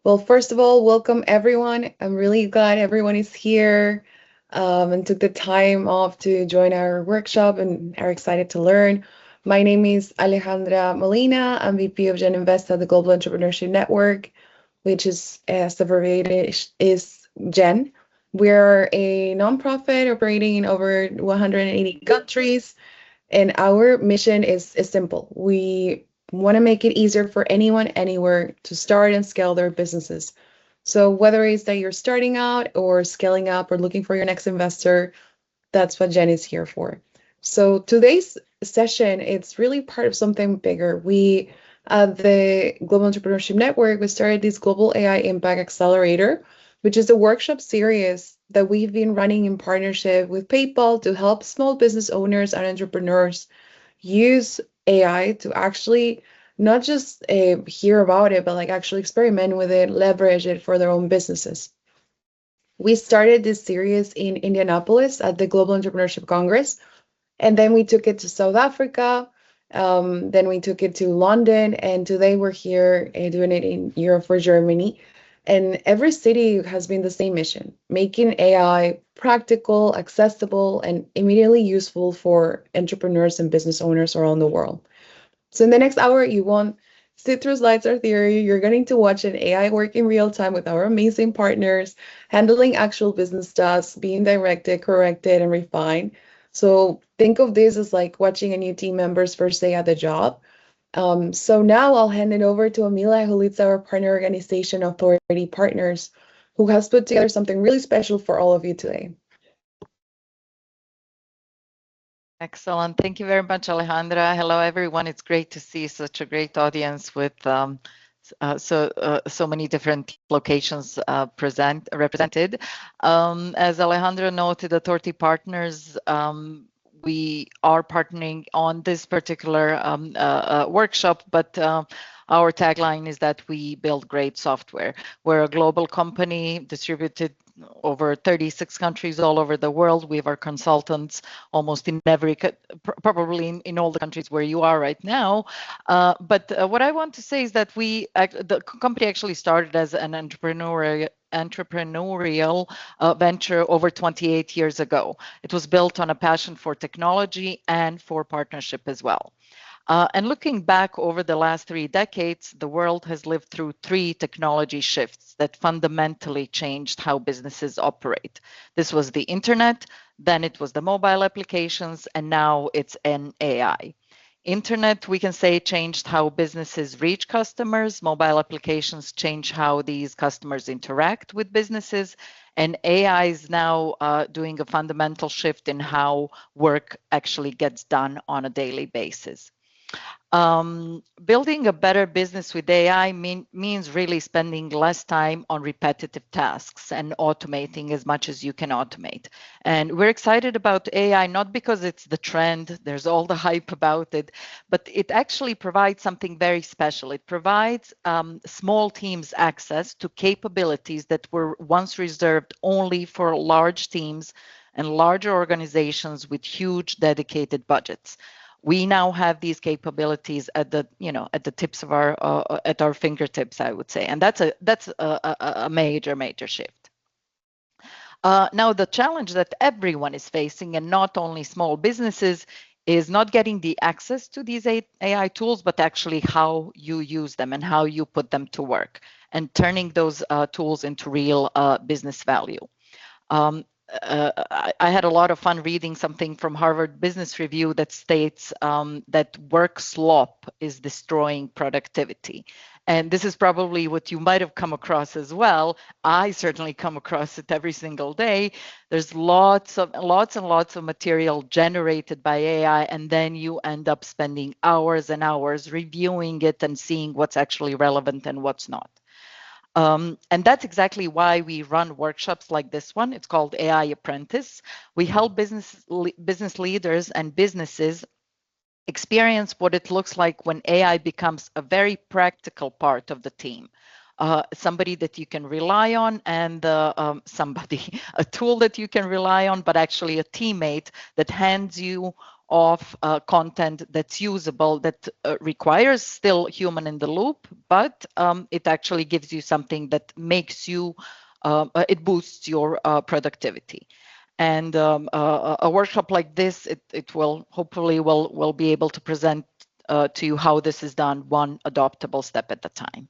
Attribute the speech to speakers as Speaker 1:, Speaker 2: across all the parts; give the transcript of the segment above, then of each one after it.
Speaker 1: Well, first of all, welcome everyone. I'm really glad everyone is here and took the time off to join our workshop and are excited to learn. My name is Alejandra Molina. I'm VP of Gen Invest at the Global Entrepreneurship Network, which is, as the abbreviated is Gen. We're a nonprofit operating in over 180 countries, and our mission is simple. We want to make it easier for anyone, anywhere to start and scale their businesses. So whether it's that you're starting out or scaling up or looking for your next investor, that's what Jen is here for. So today's session, it's really part of something bigger. We at the Global Entrepreneurship Network, we started this Global AI Impact Accelerator, which is a workshop series that we've been running in partnership with PayPal to help small business owners and entrepreneurs use AI to actually not just hear about it, but like actually experiment with it, leverage it for their own businesses. We started this series in Indianapolis at the Global Entrepreneurship Congress, and then we took it to South Africa. Then we took it to London, and today we're here doing it in Europe for Germany. And every city has been the same mission, making AI practical, accessible, and immediately useful for entrepreneurs and business owners around the world. So in the next hour, you won't sit through slides or theory. You're getting to watch an AI work in real time with our amazing partners, handling actual business tasks, being directed, corrected, and refined. So think of this as like watching a new team member's first day at the job. So now I'll hand it over to Amila, who leads our partner organization, Authority Partners, who has put together something really special for all of you today.
Speaker 2: Excellent. Thank you very much, Alejandra. Hello, everyone. It's great to see such a great audience with so many different locations represented. As Alejandra noted, Authority Partners, we are partnering on this particular workshop, but our tagline is that we build great software. We're a global company distributed over 36 countries all over the world. We have our consultants almost in every, probably in all the countries where you are right now. But what I want to say is that the company actually started as an entrepreneurial venture over 28 years ago. It was built on a passion for technology and for partnership as well. And looking back over the last 3 decades, the world has lived through 3 technology shifts that fundamentally changed how businesses operate. This was the internet, then it was the mobile applications, and now it's an AI. Internet, we can say, changed how businesses reach customers. Mobile applications change how these customers interact with businesses. And AI is now doing a fundamental shift in how work actually gets done on a daily basis. Building a better business with AI means really spending less time on repetitive tasks and automating as much as you can automate. And we're excited about AI, not because it's the trend, there's all the hype about it, but it actually provides something very special. It provides small teams access to capabilities that were once reserved only for large teams and larger organizations with huge dedicated budgets. We now have these capabilities at the tips of at our fingertips, I would say, and that's a major shift. Now, the challenge that everyone is facing, and not only small businesses, is not getting the access to these AI tools, but actually how you use them and how you put them to work, and turning those tools into real business value. I had a lot of fun reading something from Harvard Business Review that states that work slop is destroying productivity. And this is probably what you might have come across as well. I certainly come across it every single day. There's lots and lots of material generated by AI, and then you end up spending hours and hours reviewing it and seeing what's actually relevant and what's not. And that's exactly why we run workshops like this one. It's called AI Apprentice. We help business leaders and businesses experience what it looks like when AI becomes a very practical part of the team. Somebody that you can rely on, and a tool that you can rely on, but actually a teammate that hands you of content that's usable, that requires still human in the loop, but it actually gives you something that makes you, it boosts your productivity. And a workshop like this, it will hopefully will be able to present to you how this is done, one adoptable step at a time.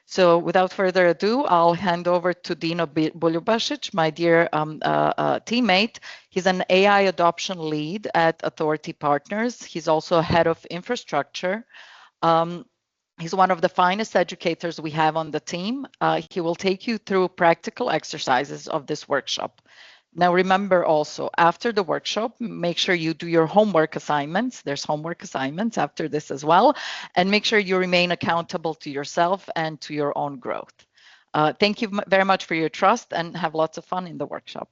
Speaker 2: So without further ado, I'll hand over to Dino Buljubasic, my dear teammate. He's an AI adoption lead at Authority Partners. He's also head of infrastructure. He's one of the finest educators we have on the team. He will take you through practical exercises of this workshop. Now, remember also, after the workshop, make sure you do your homework assignments. There's homework assignments after this as well. And make sure you remain accountable to yourself and to your own growth. Thank you very much for your trust, and have lots of fun in the workshop.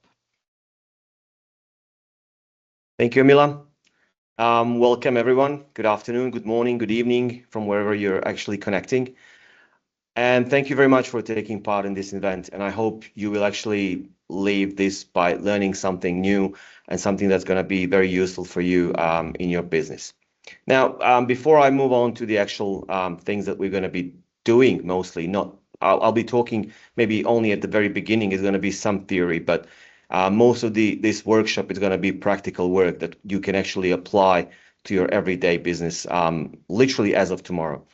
Speaker 3: Thank you, Mila. Welcome, everyone. Good afternoon, good morning, good evening from wherever you're actually connecting. And thank you very much for taking part in this event. And I hope you will actually leave this by learning something new and something that's going to be very useful for you in your business. Now, before I move on to the actual things that we're going to be doing, mostly, I'll be talking maybe only at the very beginning is going to be some theory, but most of this workshop is going to be practical work that you can actually apply to your everyday business, literally as of tomorrow.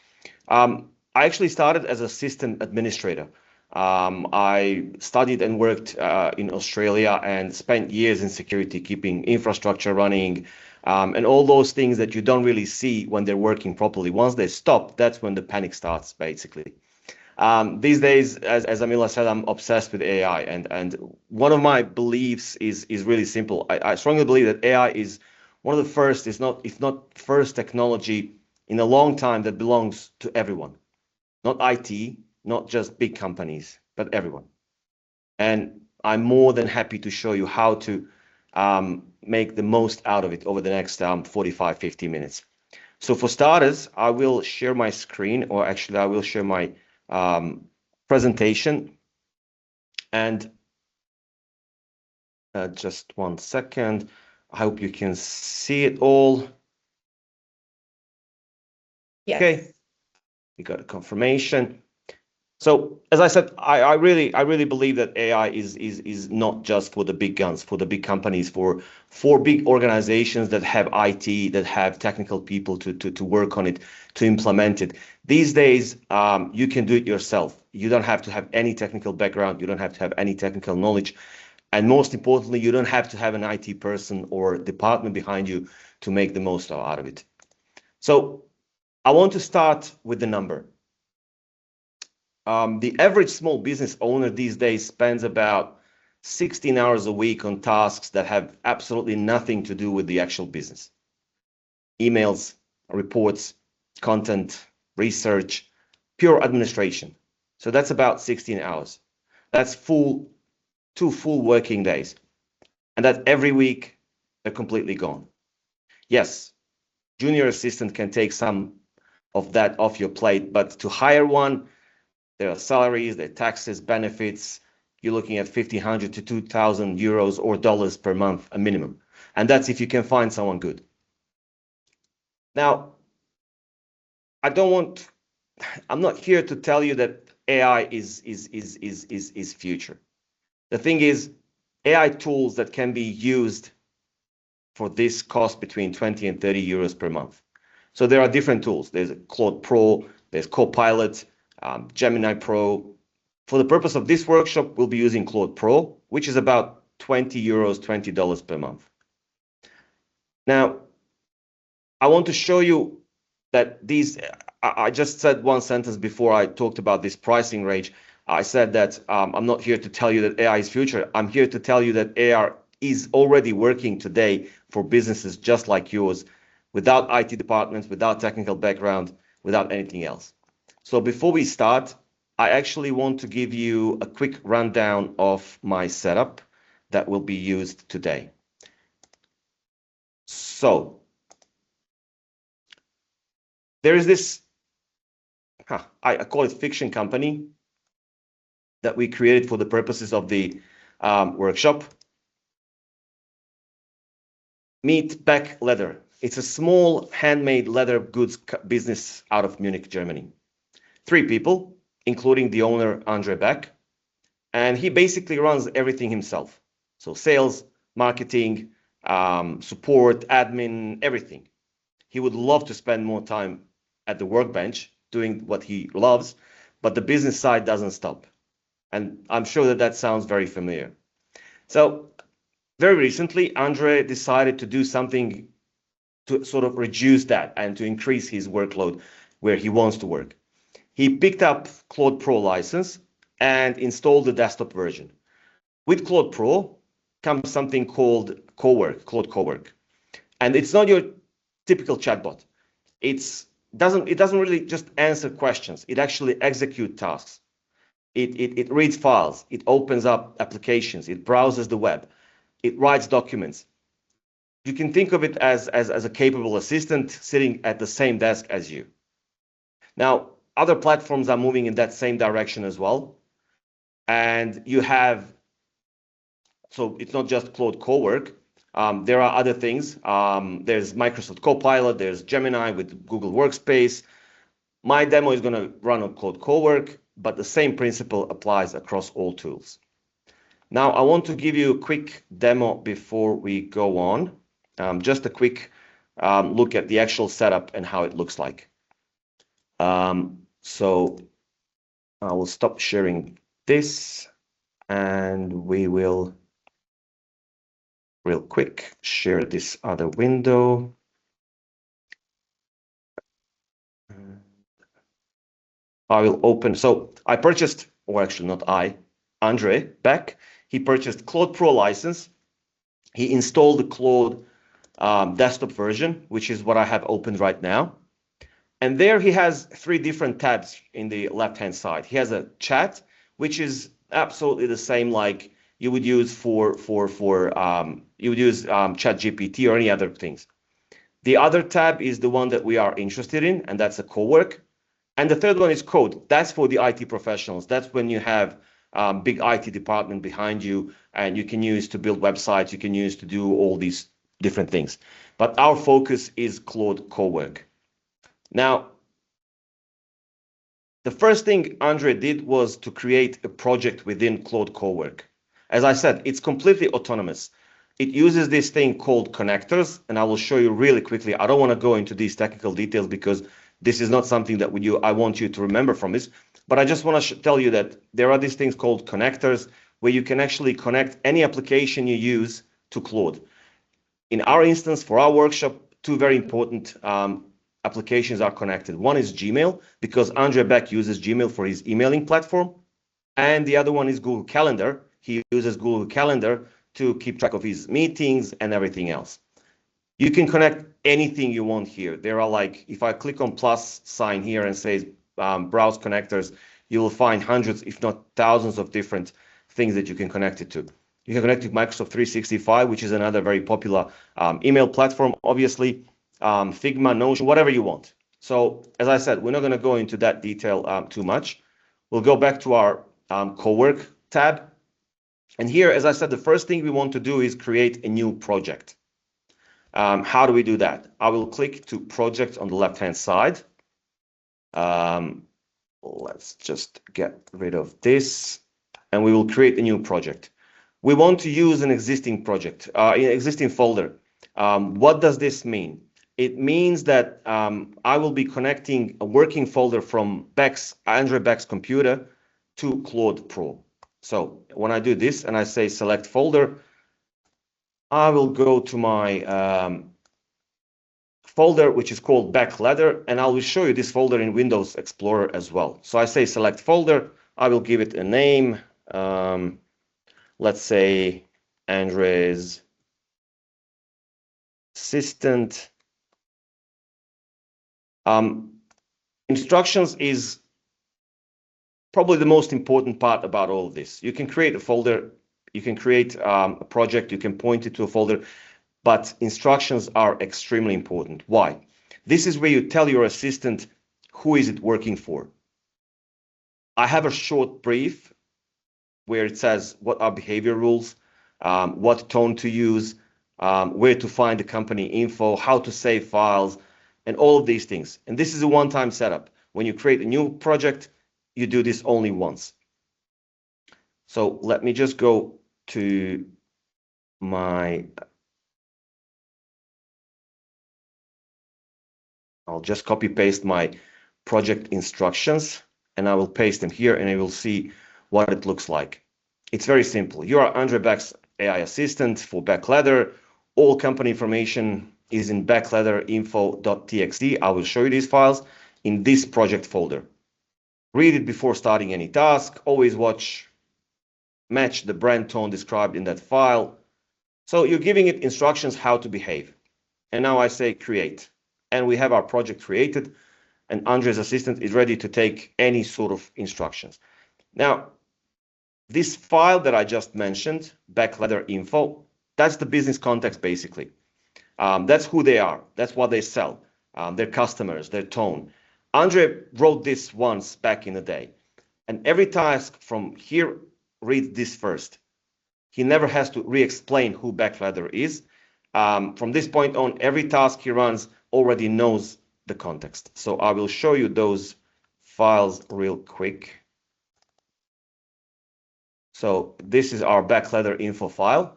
Speaker 3: I actually started as a system administrator. I studied and worked in Australia and spent years in security, keeping infrastructure running, and all those things that you don't really see when they're working properly. Once they stop, that's when the panic starts, basically. These days, as Amila said, I'm obsessed with AI, and one of my beliefs is really simple. I strongly believe that AI is one of the first, if not first technology in a long time that belongs to everyone. Not IT, not just big companies, but everyone. And I'm more than happy to show you how to make the most out of it over the next 45, 50 minutes. So for starters, I will share my screen, or actually I will share my presentation. And just 1 second. I hope you can see it all.
Speaker 1: Yes.
Speaker 3: Okay. We got a confirmation. So as I said, I really believe that AI is not just for the big guns, for the big companies, for big organizations that have IT, that have technical people to work on it, to implement it. These days, you can do it yourself. You don't have to have any technical background. You don't have to have any technical knowledge. And most importantly, you don't have to have an IT person or department behind you to make the most out of it. So I want to start with the number. The average small business owner these days spends about 16 hours a week on tasks that have absolutely nothing to do with the actual business. Emails, reports, content, research, pure administration. So that's about 16 hours. That's 2 full working days. And that every week, they're completely gone. Yes, junior assistant can take some of that off your plate, but to hire one, there are salaries, there are taxes, benefits. You're looking at 1,500 to 2,000 euros or dollars per month, a minimum. And that's if you can find someone good. Now, I'm not here to tell you that AI is future. The thing is, AI tools that can be used for this cost between 20 and 30 euros per month. So there are different tools. There's Claude Pro, there's Copilot, Gemini Pro. For the purpose of this workshop, we'll be using Claude Pro, which is about 20 euros, $20 per month. Now, I want to show you that I just said one sentence before I talked about this pricing range. I said that I'm not here to tell you that AI is future. I'm here to tell you that AI is already working today for businesses just like yours, without IT departments, without technical background, without anything else. So before we start, I actually want to give you a quick rundown of my setup that will be used today. So there is this, I call it fiction company that we created for the purposes of the workshop. meet Beck Leather. It's a small handmade leather goods business out of Munich, Germany. 3 people, including the owner, Andre Beck. And he basically runs everything himself. So sales, marketing, support, admin, everything. He would love to spend more time at the workbench doing what he loves, but the business side doesn't stop. And I'm sure that that sounds very familiar. So very recently, Andre decided to do something to sort of reduce that and to increase his workload where he wants to work. He picked up Claude Pro license and installed the desktop version. With Claude Pro comes something called Claude Cowork. And it's not your typical chatbot. It doesn't really just answer questions. It actually executes tasks. It reads files. It opens up applications. It browses the web. It writes documents. You can think of it as a capable assistant sitting at the same desk as you. Now, other platforms are moving in that same direction as well. And you have, so it's not just Claude Cowork. There are other things. There's Microsoft Copilot. There's Gemini with Google Workspace. My demo is going to run on Claude Cowork, but the same principle applies across all tools. Now, I want to give you a quick demo before we go on. Just a quick look at the actual setup and how it looks like. So I will stop sharing this and we will real quick share this other window. I will open. So I purchased, or actually not I, Andre Beck. He purchased Claude Pro license. He installed the Claude desktop version, which is what I have opened right now. And there he has 3 different tabs in the left-hand side. He has a chat, which is absolutely the same like you would use for ChatGPT or any other things. The other tab is the one that we are interested in, and that's a Cowork. And the third one is Code. That's for the IT professionals. That's when you have big IT department behind you, and you can use to build websites. You can use to do all these different things. But our focus is Claude Cowork. Now, the first thing Andre did was to create a project within Claude Cowork. As I said, it's completely autonomous. It uses this thing called connectors, and I will show you really quickly. I don't want to go into these technical details because this is not something that I want you to remember from this, but I just want to tell you that there are these things called connectors where you can actually connect any application you use to Claude. In our instance, for our workshop, 2 very important applications are connected. One is Gmail, because Andre Beck uses Gmail for his emailing platform. And the other one is Google Calendar. He uses Google Calendar to keep track of his meetings and everything else. You can connect anything you want here. There are like, if I click on plus sign here and says browse connectors, you will find hundreds, if not thousands of different things that you can connect it to. You can connect to Microsoft 365, which is another very popular email platform, obviously, Figma, Notion, whatever you want. So as I said, we're not going to go into that detail too much. We'll go back to our Cowork tab. And here, as I said, the first thing we want to do is create a new project. How do we do that? I will click to project on the left-hand side. Let's just get rid of this, and we will create a new project. We want to use an existing project, an existing folder. What does this mean? It means that I will be connecting a working folder from Andre Beck's computer to Claude Pro. So when I do this and I say select folder, I will go to my folder, which is called Beck Leather, and I will show you this folder in Windows Explorer as well. So I say select folder, I will give it a name. Let's say Andre's assistant. Instructions is probably the most important part about all of this. You can create a folder, you can create a project, you can point it to a folder, but instructions are extremely important. Why? This is where you tell your assistant who is it working for. I have a short brief where it says what are behavior rules, what tone to use, where to find the company info, how to save files, and all of these things. And this is a one-time setup. When you create a new project, you do this only once. So let me just go to I'll just copy paste my project instructions and I will paste them here and I will see what it looks like. It's very simple. You are Andre Beck's AI assistant for Backladder. All company information is in backledderinfo.txt. I will show you these files in this project folder. Read it before starting any task. Always match the brand tone described in that file. So you're giving it instructions how to behave. And now I say create. And we have our project created and Andre's assistant is ready to take any sort of instructions. Now, this file that I just mentioned, Backladder info, that's the business context basically. That's who they are. That's what they sell, their customers, their tone. Andre wrote this once back in the day. And every task from here reads this first. He never has to re-explain who Backladder is. From this point on, every task he runs already knows the context. So I will show you those files real quick. So this is our Backladder info file.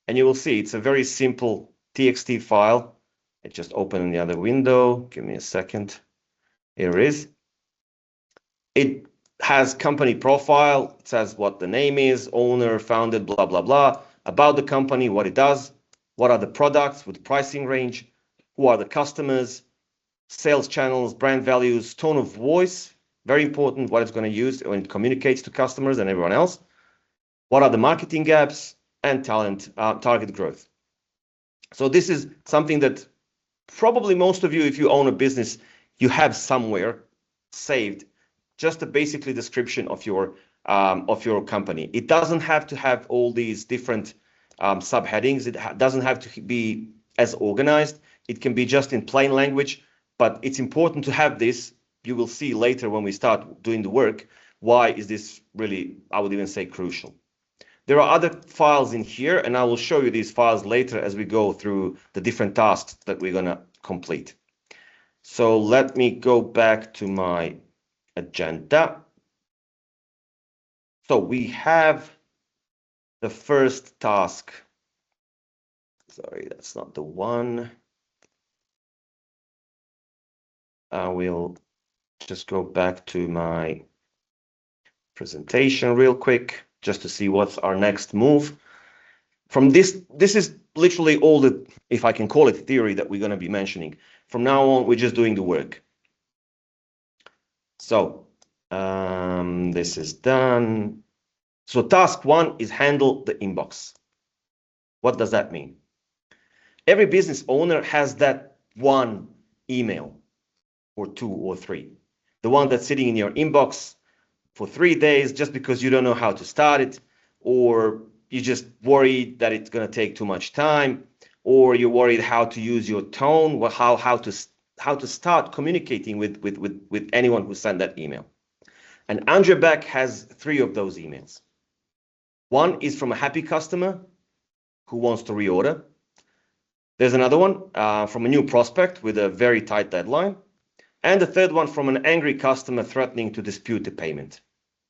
Speaker 3: And you will see it's a very simple TXT file. I just open in the other window. Give me a second. Here it is. It has company profile. It says what the name is, owner, founded, blah, blah, blah. About the company, what it does, what are the products with pricing range, who are the customers, sales channels, brand values, tone of voice, very important what it's going to use when it communicates to customers and everyone else. What are the marketing gaps and target growth. So this is something that probably most of you, if you own a business, you have somewhere saved, just a basically description of your company. It doesn't have to have all these different subheadings. It doesn't have to be as organized. It can be just in plain language, but it's important to have this. You will see later when we start doing the work, why is this really, I would even say, crucial. There are other files in here, and I will show you these files later as we go through the different tasks that we're going to complete. So let me go back to my agenda. So we have the first task. Sorry, that's not the one. I will just go back to my presentation real quick, just to see what's our next move. From this is literally all the, if I can call it, theory that we're going to be mentioning. From now on, we're just doing the work. So this is done. So task one is handle the inbox. What does that mean? Every business owner has that one email or two or three. The one that's sitting in your inbox for 3 days just because you don't know how to start it, or you're just worried that it's going to take too much time, or you're worried how to use your tone, or how to start communicating with anyone who sent that email. And Andre Beck has 3 of those emails. One is from a happy customer who wants to reorder. There's another one from a new prospect with a very tight deadline. And the third one from an angry customer threatening to dispute the payment.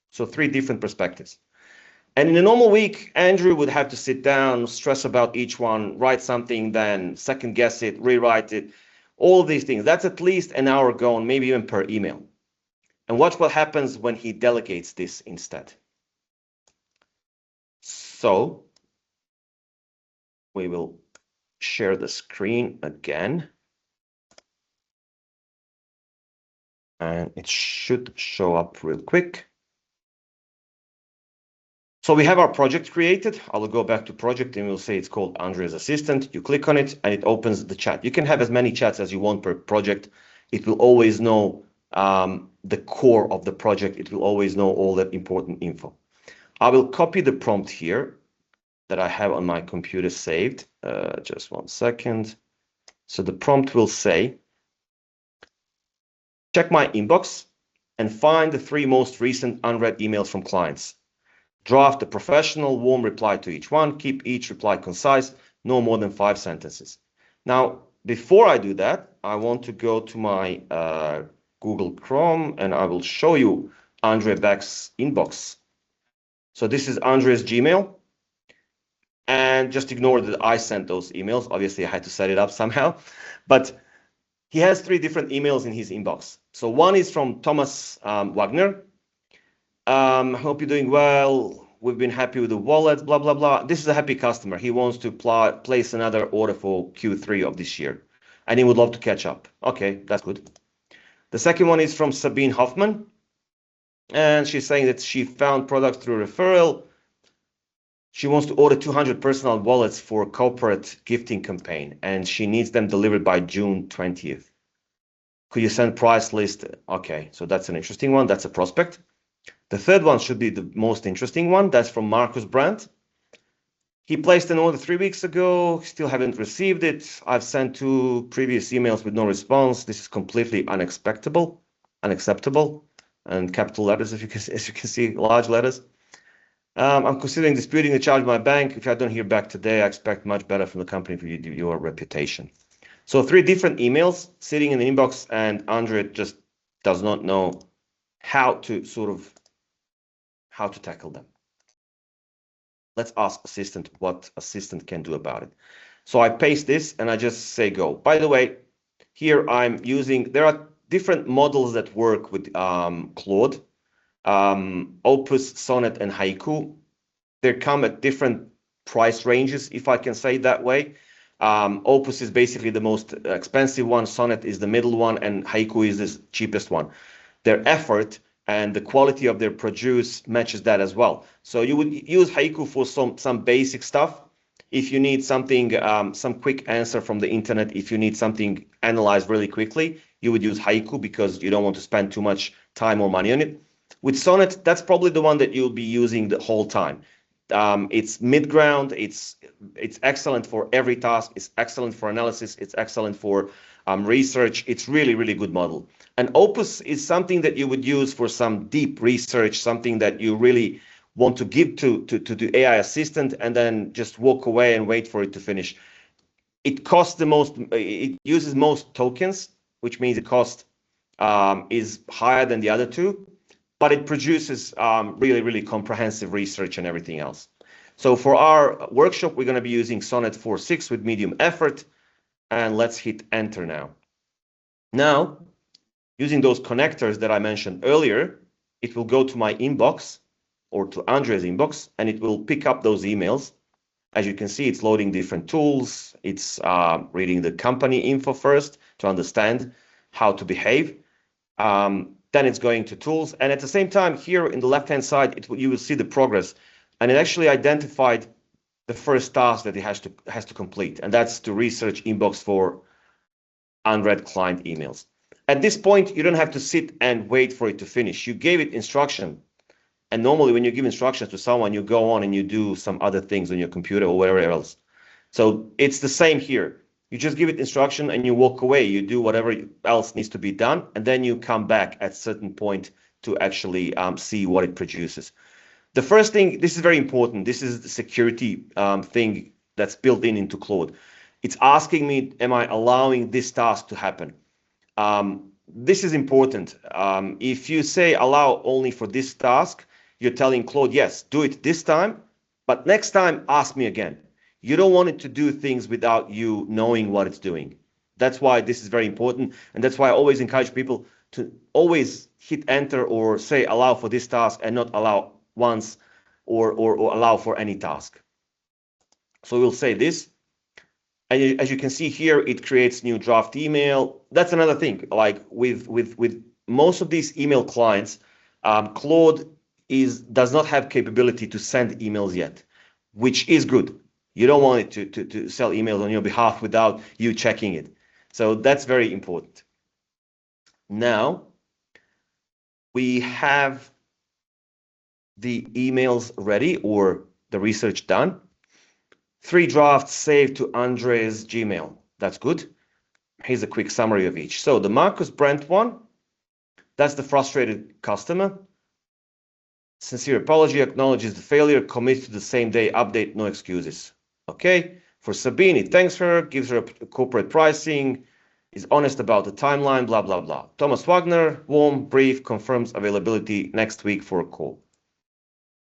Speaker 3: So 3 different perspectives. And in a normal week, Andrew would have to sit down, stress about each one, write something, then second guess it, rewrite it, all of these things. That's at least an hour gone, maybe even per email. And watch what happens when he delegates this instead. So we will share the screen again. And it should show up real quick. So we have our project created. I will go back to project and we'll say it's called Andre's Assistant. You click on it and it opens the chat. You can have as many chats as you want per project. It will always know the core of the project. It will always know all that important info. I will copy the prompt here that I have on my computer saved. Just 1 second. So the prompt will say, check my inbox and find the 3 most recent unread emails from clients. Draft a professional, warm reply to each one. Keep each reply concise. no more than 5 sentences. Now, before I do that, I want to go to my Google Chrome and I will show you Andre Beck's inbox. So this is Andre's Gmail. And just ignore that I sent those emails. Obviously, I had to set it up somehow. But he has 3 different emails in his inbox. So one is from Thomas Wagner. Hope you're doing well. We've been happy with the wallet, blah, blah, blah. This is a happy customer. He wants to place another order for Q3 of this year. And he would love to catch up. Okay, that's good. The second one is from Sabine Hoffman. And she's saying that she found products through referral. She wants to order 200 personal wallets for a corporate gifting campaign, and she needs them delivered by June 20th. Could you send price list? Okay, so that's an interesting one. That's a prospect. The third one should be the most interesting one. That's from Marcus Brandt. He placed an order 3 weeks ago. Still haven't received it. I've sent 2 previous emails with no response. This is completely unacceptable, and capital letters, as you can see, large letters. I'm considering disputing the charge by my bank. If I don't hear back today, I expect much better from the company for your reputation. So 3 different emails sitting in the inbox, and Andre just does not know how to tackle them. Let's ask Assistant what Assistant can do about it. So I paste this and I just say go. By the way, here there are different models that work with Claude. Opus, Sonnet, and Haiku. They come at different price ranges, if I can say it that way. Opus is basically the most expensive one, Sonnet is the middle one, and Haiku is the cheapest one. Their effort and the quality of their produce matches that as well. So you would use Haiku for some basic stuff. If you need something, some quick answer from the internet, if you need something analyzed really quickly, you would use Haiku because you don't want to spend too much time or money on it. With Sonnet, that's probably the one that you'll be using the whole time. It's mid-ground. It's excellent for every task. It's excellent for analysis. It's excellent for research. It's really, really good model. And Opus is something that you would use for some deep research, something that you really want to give to the AI assistant and then just walk away and wait for it to finish. It costs the most, it uses most tokens, which means the cost is higher than the other 2. But it produces really, really comprehensive research and everything else. So for our workshop, we're going to be using Sonnet 4.6 with medium effort. And let's hit enter now. Now, using those connectors that I mentioned earlier, it will go to my inbox or to Andre's inbox, and it will pick up those emails. As you can see, it's loading different tools. It's reading the company info first to understand how to behave. Then it's going to tools. And at the same time, here in the left-hand side, you will see the progress. And it actually identified the first task that it has to complete. And that's to research inbox for unread client emails. At this point, you don't have to sit and wait for it to finish. You gave it instruction. And normally when you give instructions to someone, you go on and you do some other things on your computer or wherever else. So it's the same here. You just give it instruction and you walk away. You do whatever else needs to be done. And then you come back at a certain point to actually see what it produces. The first thing, this is very important. This is the security thing that's built into Claude. It's asking me, am I allowing this task to happen? This is important. If you say allow only for this task, you're telling Claude, yes, do it this time, but next time ask me again. You don't want it to do things without you knowing what it's doing. That's why this is very important. And that's why I always encourage people to always hit enter or say allow for this task and not allow once or allow for any task. So we'll say this. And as you can see here, it creates new draft email. That's another thing. Like with most of these email clients, Claude does not have capability to send emails yet, which is good. You don't want it to sell emails on your behalf without you checking it. So that's very important. Now, we have the emails ready or the research done. 3 drafts saved to Andre's Gmail. That's good. Here's a quick summary of each. So the Marcus Brent one, that's the frustrated customer. Sincere apology, acknowledges the failure, commits to the same day update, no excuses. Okay. For Sabine, he thanks her, gives her a corporate pricing, is honest about the timeline, blah, blah, blah. Thomas Wagner, warm, brief, confirms availability next week for a call.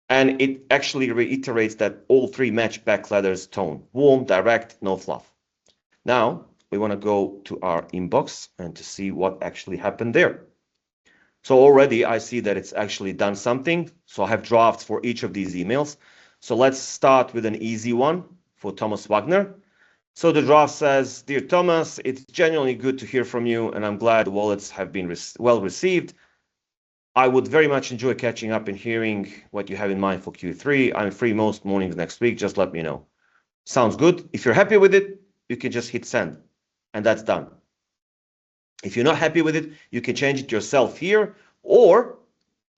Speaker 3: And it actually reiterates that all three match Backladder's tone. Warm, direct, no fluff. Now, we want to go to our inbox and to see what actually happened there. So already I see that it's actually done something. So I have drafts for each of these emails. So let's start with an easy one for Thomas Wagner. So the draft says, Dear Thomas, it's genuinely good to hear from you, and I'm glad the wallets have been well received. I would very much enjoy catching up and hearing what you have in mind for Q3. I'm free most mornings next week. Just let me know. Sounds good. If you're happy with it, you can just hit send, and that's done. If you're not happy with it, you can change it yourself here, or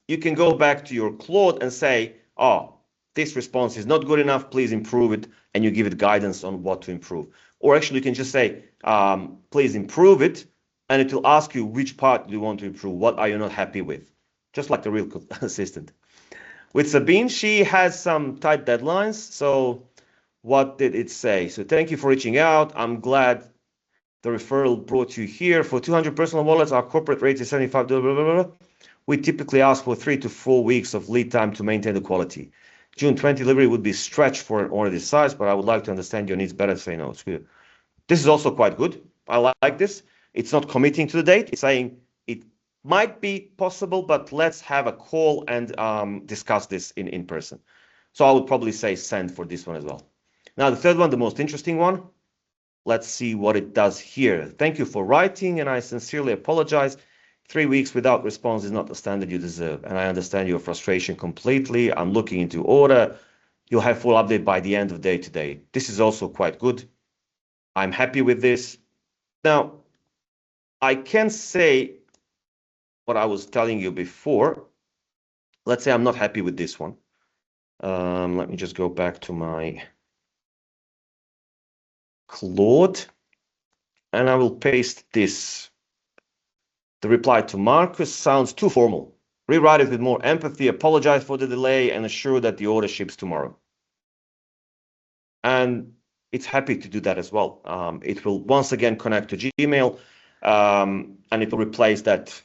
Speaker 3: you can go back to your Claude and say, oh, this response is not good enough, please improve it, and you give it guidance on what to improve. Or actually, you can just say, please improve it, and it will ask you which part do you want to improve, what are you not happy with, just like the real assistant. With Sabine, she has some tight deadlines, so what did it say? So thank you for reaching out. I'm glad the referral brought you here. For 200 personal wallets, our corporate rate is 75. Blah, blah, blah, blah. We typically ask for 3 to 4 weeks of lead time to maintain the quality. June 20 delivery would be stretched for an order this size, but I would like to understand your needs better. Say no, it's good. This is also quite good. I like this. It's not committing to the date. It's saying it might be possible, but let's have a call and discuss this in person. So I would probably say send for this one as well. Now, the third one, the most interesting one. Let's see what it does here. Thank you for writing, and I sincerely apologize. 3 weeks without response is not the standard you deserve, and I understand your frustration completely. I'm looking into order. You'll have full update by the end of day today. This is also quite good. I'm happy with this. Now, I can say what I was telling you before. Let's say I'm not happy with this one. Let me just go back to my Claude, and I will paste this. The reply to Marcus sounds too formal. Rewrite it with more empathy, apologize for the delay, and assure that the order ships tomorrow. And it's happy to do that as well. It will once again connect to Gmail, and it will replace that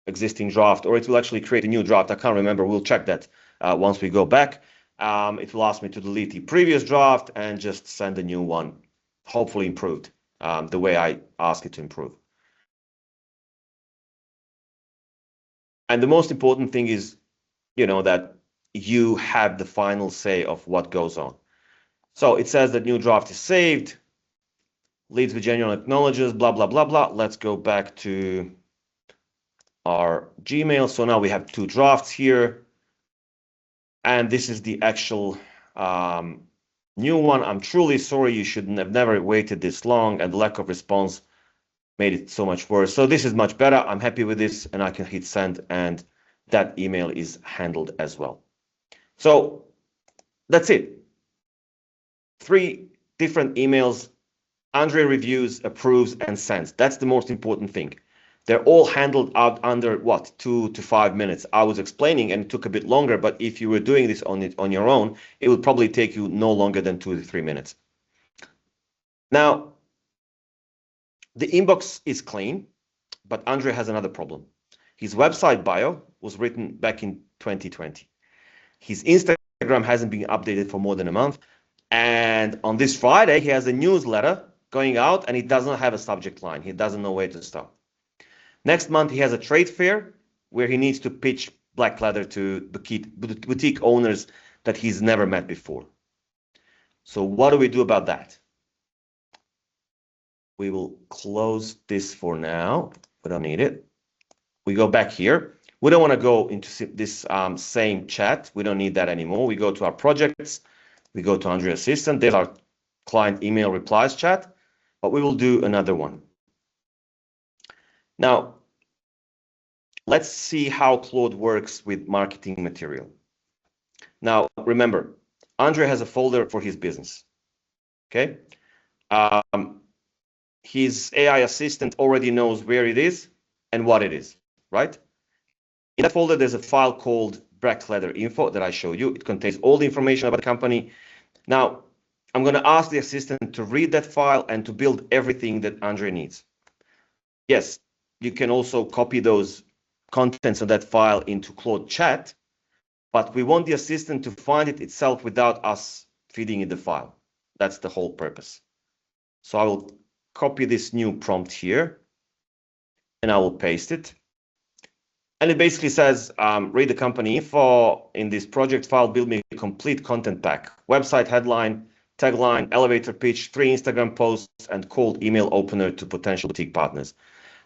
Speaker 3: existing draft, or it will actually create a new draft. I can't remember. We'll check that once we go back. It will ask me to delete the previous draft and just send a new one, hopefully improved, the way I ask it to improve. And the most important thing is, that you have the final say of what goes on. So it says that new draft is saved, leads with genuine acknowledges, blah, blah, blah, blah. Let's go back to our Gmail. So now we have 2 drafts here. And this is the actual new one. I'm truly sorry. You should have never waited this long, and the lack of response made it so much worse. So this is much better. I'm happy with this, and I can hit send, and that email is handled as well. So that's it. 3 different emails. Andre reviews, approves, and sends. That's the most important thing. They're all handled out under 2 to 5 minutes. I was explaining, and it took a bit longer, but if you were doing this on your own, it would probably take you no longer than 2 to 3 minutes. Now, the inbox is clean, but Andre has another problem. His website bio was written back in 2020. His Instagram hasn't been updated for more than a month. And on this Friday, he has a newsletter going out, and he does not have a subject line. He doesn't know where to start. Next month, he has a trade fair where he needs to pitch Blackladder to boutique owners that he's never met before. So what do we do about that? We will close this for now. We don't need it. We go back here. We don't want to go into this same chat. We don't need that anymore. We go to our projects. We go to Andre Assistant. There's our client email replies chat, but we will do another one. Now, let's see how Claude works with marketing material. Now, remember, Andre has a folder for his business, okay? His AI assistant already knows where it is and what it is, right? In that folder, there's a file called Blackladder info that I showed you. It contains all the information about the company. Now, I'm going to ask the assistant to read that file and to build everything that Andre needs. Yes, you can also copy those contents of that file into Claude Chat, but we want the assistant to find it itself without us feeding it the file. That's the whole purpose. So I will copy this new prompt here, and I will paste it. And it basically says, read the company info in this project file, build me a complete content pack, website headline, tagline, elevator pitch, 3 Instagram posts, and cold email opener to potential boutique partners.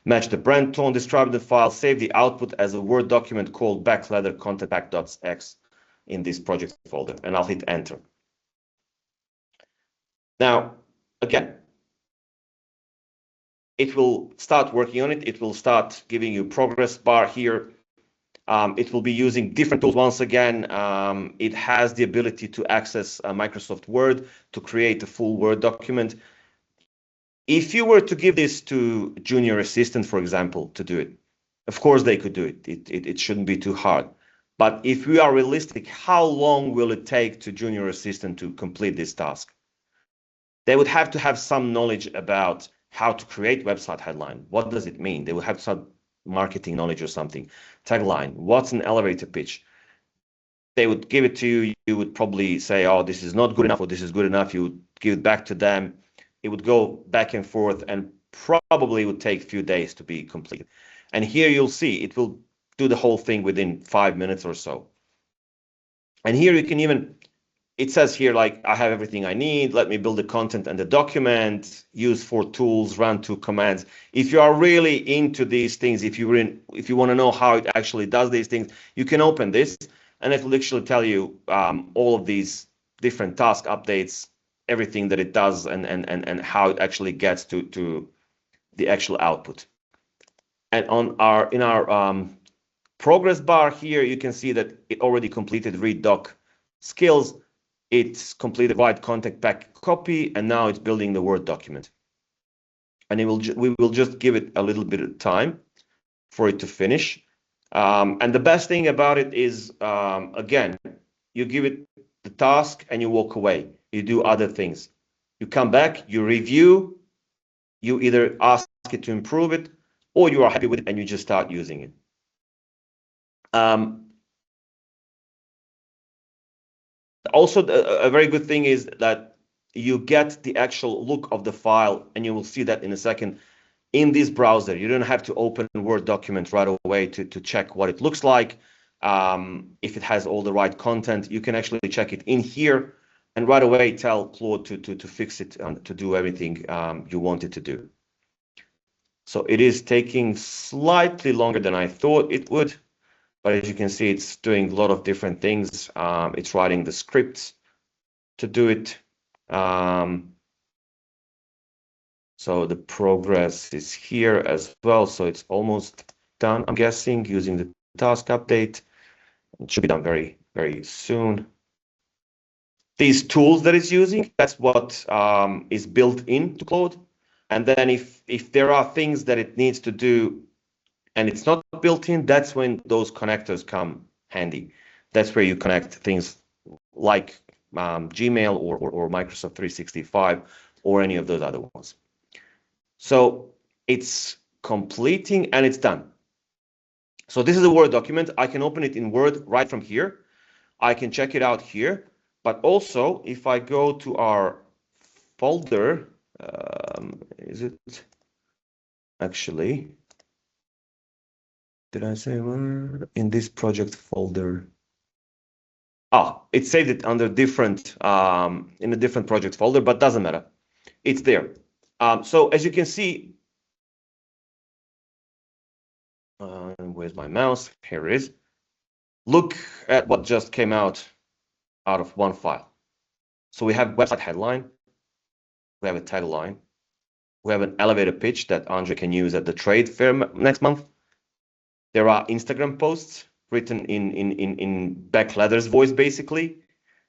Speaker 3: Match the brand tone, describe the file, save the output as a Word document called backleather content pack.x in this project folder, and I'll hit enter. Now, again, it will start working on it. It will start giving you progress bar here. It will be using different tools once again. It has the ability to access Microsoft Word to create a full Word document. If you were to give this to junior assistant, for example, to do it, of course they could do it. It shouldn't be too hard. But if we are realistic, how long will it take to junior assistant to complete this task? They would have to have some knowledge about how to create website headline. What does it mean? They would have some marketing knowledge or something. Tagline, what's an elevator pitch? They would give it to you. You would probably say, oh, this is not good enough, or this is good enough. You would give it back to them. It would go back and forth and probably would take a few days to be completed. And here you'll see it will do the whole thing within 5 minutes or so. And here you can even, it says here, like, I have everything I need. Let me build the content and the document, use 4 tools, run 2 commands. If you are really into these things, if you want to know how it actually does these things, you can open this and it will actually tell you all of these different task updates, everything that it does and how it actually gets to the actual output. And in our progress bar here, you can see that it already completed read doc skills. It's completed write content pack copy, and now it's building the Word document. And we will just give it a little bit of time for it to finish. And the best thing about it is, again, you give it the task and you walk away. You do other things. You come back, you review, you either ask it to improve it, or you are happy with it and you just start using it. Also, a very good thing is that you get the actual look of the file, and you will see that in a second in this browser. You don't have to open a Word document right away to check what it looks like. If it has all the right content, you can actually check it in here and right away tell Claude to fix it and to do everything you want it to do. So it is taking slightly longer than I thought it would. But as you can see, it's doing a lot of different things. It's writing the scripts to do it. So the progress is here as well. So it's almost done, I'm guessing, using the task update. It should be done very, very soon. These tools that it's using, that's what is built into Claude. And then if there are things that it needs to do and it's not built in, that's when those connectors come handy. That's where you connect things like Gmail or Microsoft 365 or any of those other ones. So it's completing and it's done. So this is a Word document. I can open it in Word right from here. I can check it out here. But also, if I go to our folder, is it actually... Did I say Word? In this project folder? It saved it under different, in a different project folder, but doesn't matter. It's there. So as you can see, where's my mouse? Here it is. Look at what just came out of one file. So we have website headline, we have a tagline, we have an elevator pitch that Andre can use at the trade fair next month. There are Instagram posts written in backleather's voice, basically.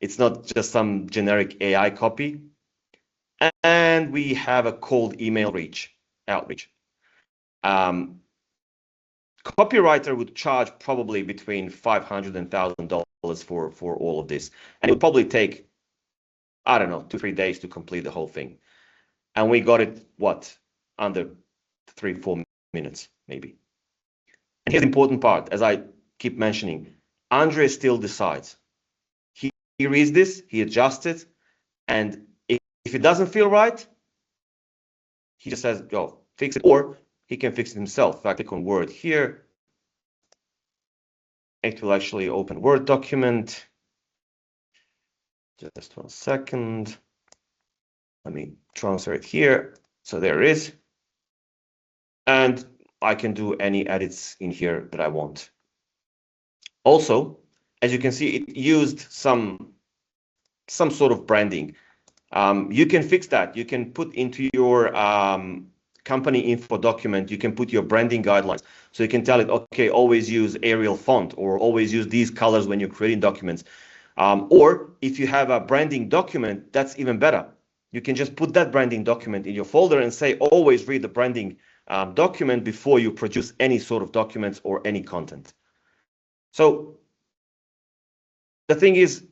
Speaker 3: It's not just some generic AI copy. And we have a cold email outreach. Copywriter would charge probably between $500 and $1,000 for all of this. And it would probably take, I don't know, 2-3 days to complete the whole thing. And we got it, what, under 3-4 minutes, maybe. And here's the important part, as I keep mentioning, Andre still decides. He reads this, he adjusts it, and if it doesn't feel right, he just says, go, fix it, or he can fix it himself. If I click on Word here, it will actually open Word document. Just 1 second. Let me transfer it here. So there it is. And I can do any edits in here that I want. Also, as you can see, it used some sort of branding. You can fix that. You can put into your company info document, you can put your branding guidelines. So you can tell it, okay, always use Arial font, or always use these colors when you're creating documents. Or if you have a branding document, that's even better. You can just put that branding document in your folder and say, always read the branding document before you produce any sort of documents or any content. So the thing is,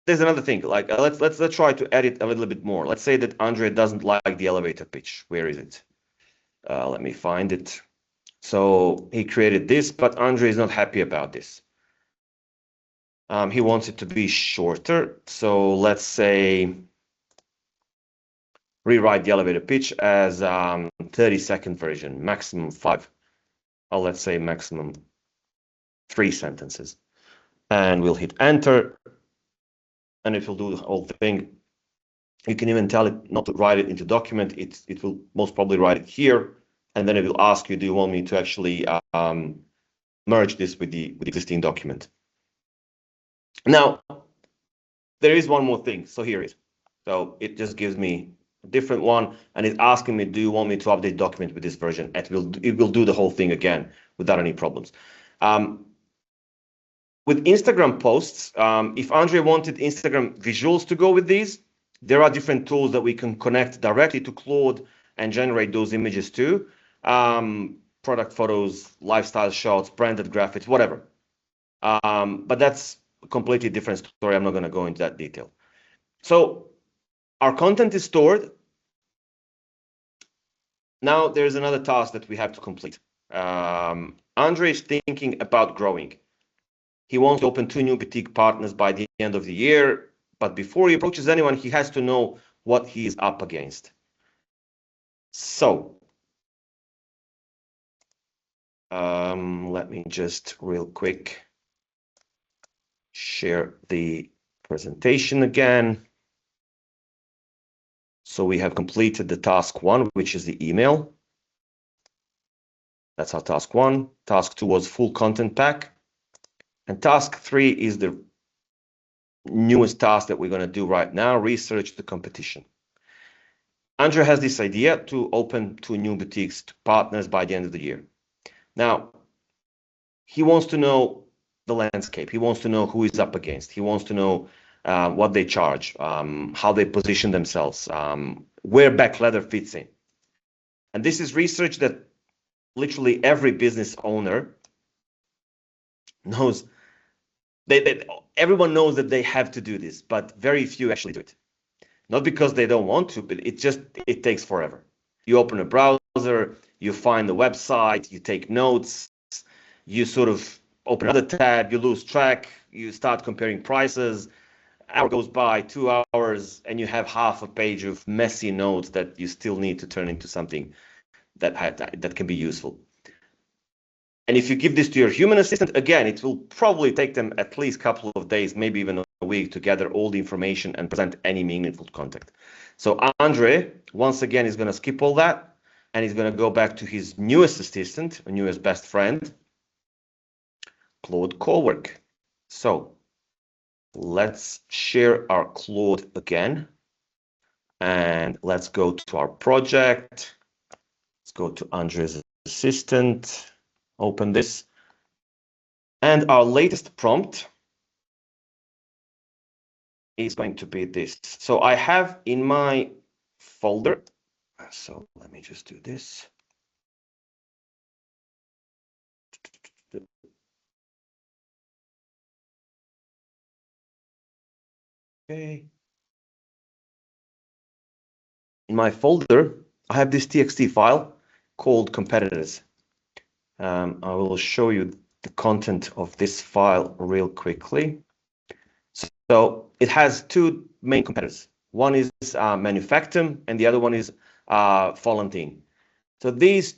Speaker 3: there's another thing. Like let's try to edit a little bit more. Let's say that Andre doesn't like the elevator pitch. Where is it? Let me find it. So he created this, but Andre is not happy about this. He wants it to be shorter. So let's say rewrite the elevator pitch as 30-second version, maximum 5. Or let's say maximum 3 sentences. And we'll hit enter. And it will do the whole thing. You can even tell it not to write it into document. It will most probably write it here. And then it will ask you, do you want me to actually merge this with the existing document? Now, there is one more thing. So here it is. So it just gives me a different one, and it's asking me, do you want me to update document with this version? It will do the whole thing again without any problems. With Instagram posts, if Andre wanted Instagram visuals to go with these, there are different tools that we can connect directly to Claude and generate those images too. Product photos, lifestyle shots, branded graphics, whatever. But that's a completely different story. I'm not going to go into that detail. So our content is stored. Now there's another task that we have to complete. Andre is thinking about growing. He wants to open 2 new boutique partners by the end of the year. But before he approaches anyone, he has to know what he is up against. So let me just real quick share the presentation again. So we have completed the task 1, which is the email. That's our task 1. Task 2 was full content pack. And task 3 is the newest task that we're going to do right now, research the competition. Andre has this idea to open 2 new boutiques to partners by the end of the year. Now, he wants to know the landscape. He wants to know who he's up against. He wants to know what they charge, how they position themselves, where back leather fits in. And this is research that literally every business owner knows. Everyone knows that they have to do this, but very few actually do it. Not because they don't want to, but it takes forever. You open a browser, you find the website, you take notes, you sort of open another tab, you lose track, you start comparing prices. Hour goes by, 2 hours, and you have half a page of messy notes that you still need to turn into something that can be useful. And if you give this to your human assistant, again, it will probably take them at least a couple of days, maybe even a week, to gather all the information and present any meaningful content. So Andre, once again, is going to skip all that, and he's going to go back to his newest assistant, newest best friend, Claude Cowork. So let's share our Claude again, and let's go to our project. Let's go to Andre's assistant, open this. And our latest prompt is going to be this. So I have in my folder, so let me just do this. Okay. in my folder, I have this TXT file called competitors. I will show you the content of this file real quickly. So it has two main competitors. One is Manufactum, and the other one is Volantine. So these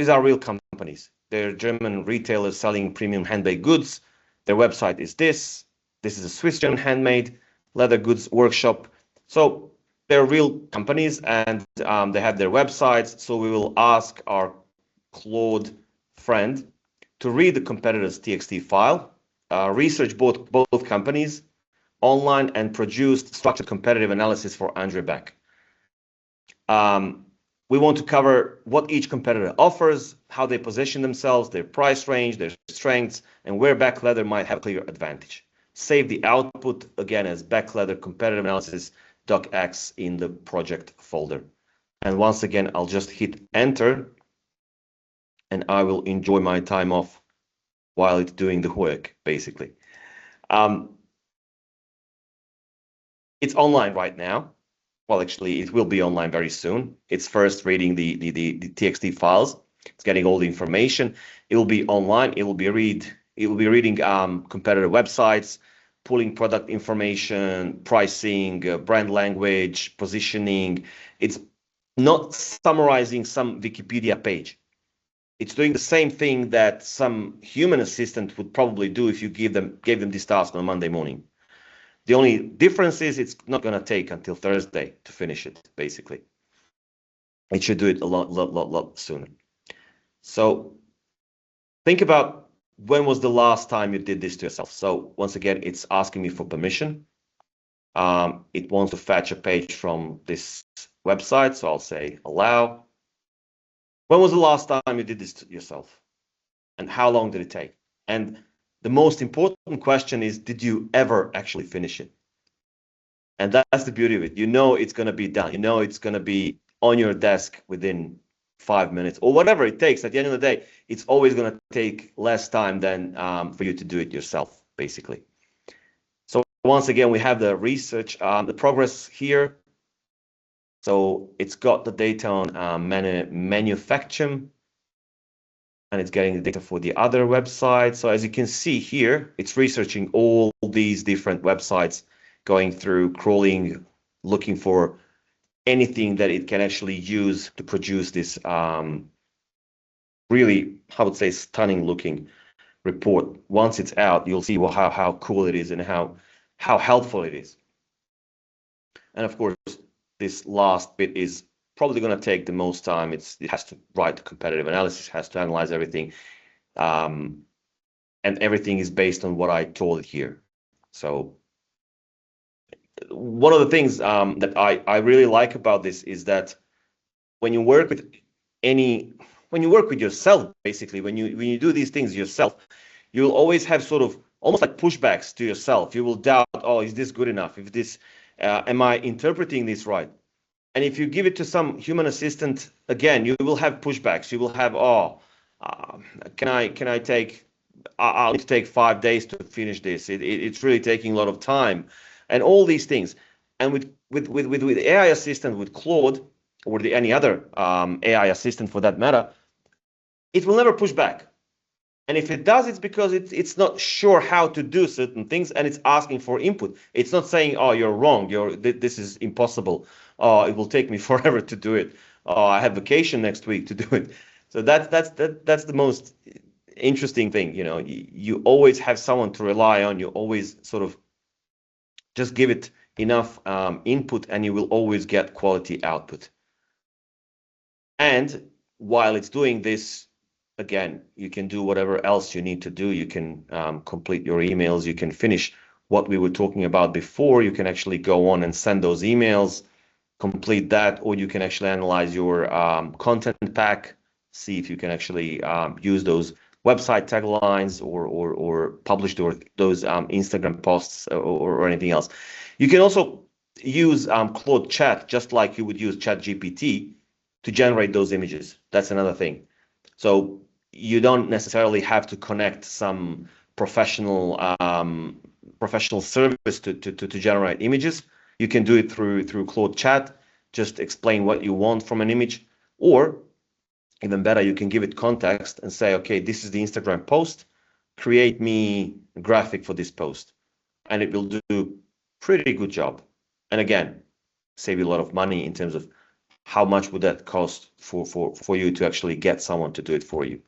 Speaker 3: are real companies. They're German retailers selling premium handmade goods. Their website is this. This is a Swiss German handmade leather goods workshop. So they're real companies, and they have their websites. So we will ask our Claude friend to read the competitor's TXT file, research both companies online, and produce structured competitive analysis for Andre Beck. We want to cover what each competitor offers, how they position themselves, their price range, their strengths, and where Beck Leather might have a clear advantage. Save the output again as Beck Leather competitive analysis docx in the project folder. And once again, I'll just hit enter, and I will enjoy my time off while it's doing the work, basically. It's online right now. Well, actually, it will be online very soon. It's first reading the TXT files. It's getting all the information. It will be online. It will be reading competitor websites, pulling product information, pricing, brand language, positioning. It's not summarizing some Wikipedia page. It's doing the same thing that some human assistant would probably do if you gave them this task on a Monday morning. The only difference is it's not going to take until Thursday to finish it, basically. It should do it a lot sooner. So think about when was the last time you did this to yourself. So once again, it's asking me for permission. It wants to fetch a page from this website, so I'll say allow. When was the last time you did this to yourself? And how long did it take? And the most important question is, did you ever actually finish it? And that's the beauty of it. You know it's going to be done. You know it's going to be on your desk within 5 minutes or whatever it takes. At the end of the day, it's always going to take less time than for you to do it yourself, basically. So once again, we have the research, the progress here. So it's got the data on Manufactum, and it's getting the data for the other websites. So as you can see here, it's researching all these different websites, going through, crawling, looking for anything that it can actually use to produce this really, I would say, stunning looking report. Once it's out, you'll see how cool it is and how helpful it is. And of course, this last bit is probably going to take the most time. It has to write the competitive analysis, has to analyze everything. And everything is based on what I told it here. So one of the things that I really like about this is that when you work with yourself, basically, when you do these things yourself, you'll always have sort of almost like pushbacks to yourself. You will doubt, oh, is this good enough? If this, am I interpreting this right? And if you give it to some human assistant, again, you will have pushbacks. You will have, oh, can I take? I'll need to take 5 days to finish this. It's really taking a lot of time, and all these things. And with AI assistant, with Claude, or any other AI assistant for that matter, it will never push back. And if it does, it's because it's not sure how to do certain things, and it's asking for input. It's not saying, "Oh, you're wrong. This is impossible. Oh, it will take me forever to do it. Oh, I have vacation next week to do it." So that's the most interesting thing. You know, you always have someone to rely on. You always sort of just give it enough input, and you will always get quality output. And while it's doing this, again, you can do whatever else you need to do. You can complete your emails. You can finish what we were talking about before. You can actually go on and send those emails, complete that, or you can actually analyze your content pack, see if you can actually use those website taglines or publish those Instagram posts or anything else. You can also use Claude Chat, just like you would use ChatGPT, to generate those images. That's another thing. So you don't necessarily have to connect some professional service to generate images. You can do it through Claude Chat. just explain what you want from an image, or even better, you can give it context and say, okay, this is the Instagram post, create me a graphic for this post, and it will do pretty good job. And again, save you a lot of money in terms of how much would that cost for you to actually get someone to do it for you.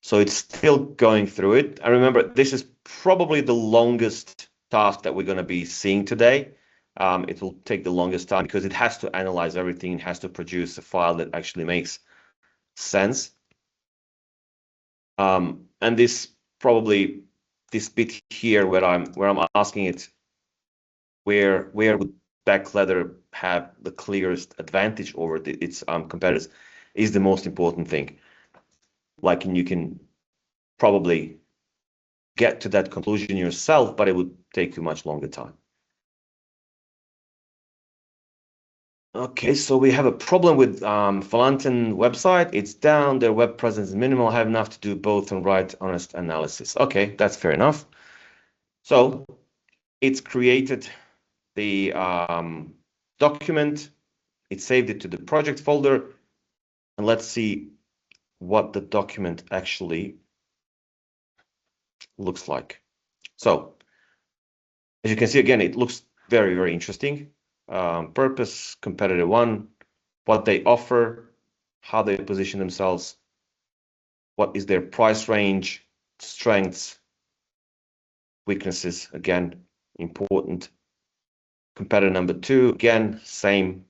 Speaker 3: So it's still going through it. I remember this is probably the longest task that we're going to be seeing today. It will take the longest time because it has to analyze everything. It has to produce a file that actually makes sense. And this probably this bit here where I'm asking it where would Backladder have the clearest advantage over its competitors is the most important thing. Like, and you can probably get to that conclusion yourself, but it would take you much longer time. Okay, so we have a problem with Valentin website. It's down, their web presence is minimal, have enough to do both and write honest analysis. Okay, that's fair enough. So it's created the document, it saved it to the project folder, and let's see what the document actually looks like. So as you can see, again, it looks very, very interesting. Purpose, competitor one, what they offer, how they position themselves, what is their price range, strengths, weaknesses, again, important. Competitor number two, again, same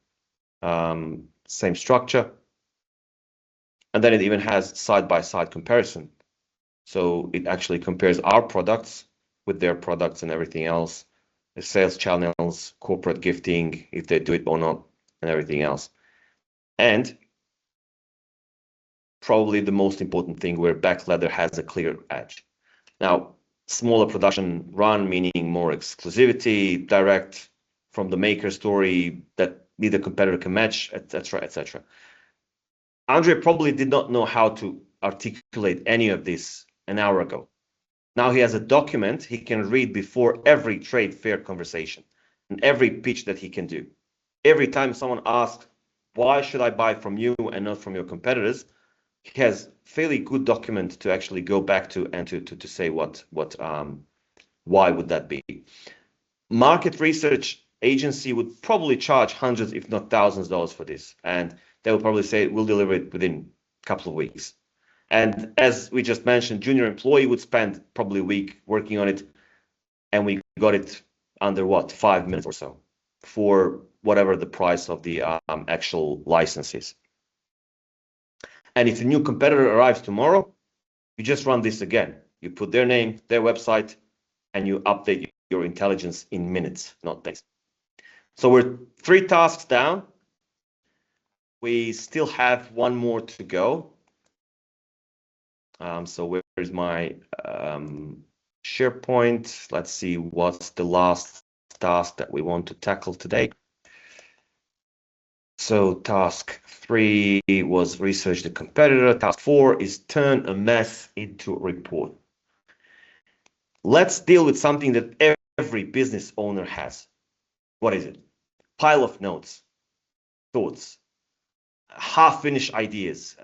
Speaker 3: structure. And then it even has side-by-side comparison. So it actually compares our products with their products and everything else, the sales channels, corporate gifting, if they do it or not, and everything else. And probably the most important thing where Backladder has a clear edge. Now, smaller production run, meaning more exclusivity, direct from the maker story that neither competitor can match, etc., etc. Andre probably did not know how to articulate any of this an hour ago. Now he has a document he can read before every trade fair conversation and every pitch that he can do. Every time someone asks, why should I buy from you and not from your competitors? He has fairly good document to actually go back to and to say why would that be. Market research agency would probably charge hundreds, if not thousands of dollars for this. And they will probably say, we'll deliver it within a couple of weeks. And as we just mentioned, junior employee would spend probably a week working on it. And we got it under what, 5 minutes or so for whatever the price of the actual license is. And if a new competitor arrives tomorrow, you just run this again. You put their name, their website, and you update your intelligence in minutes, not days. So we're 3 tasks down. We still have 1 more to go. So where's my SharePoint? Let's see what's the last task that we want to tackle today. So task 3 was research the competitor. Task 4 is turn a mess into a report. Let's deal with something that every business owner has. What is it? Pile of notes, thoughts, half-finished ideas,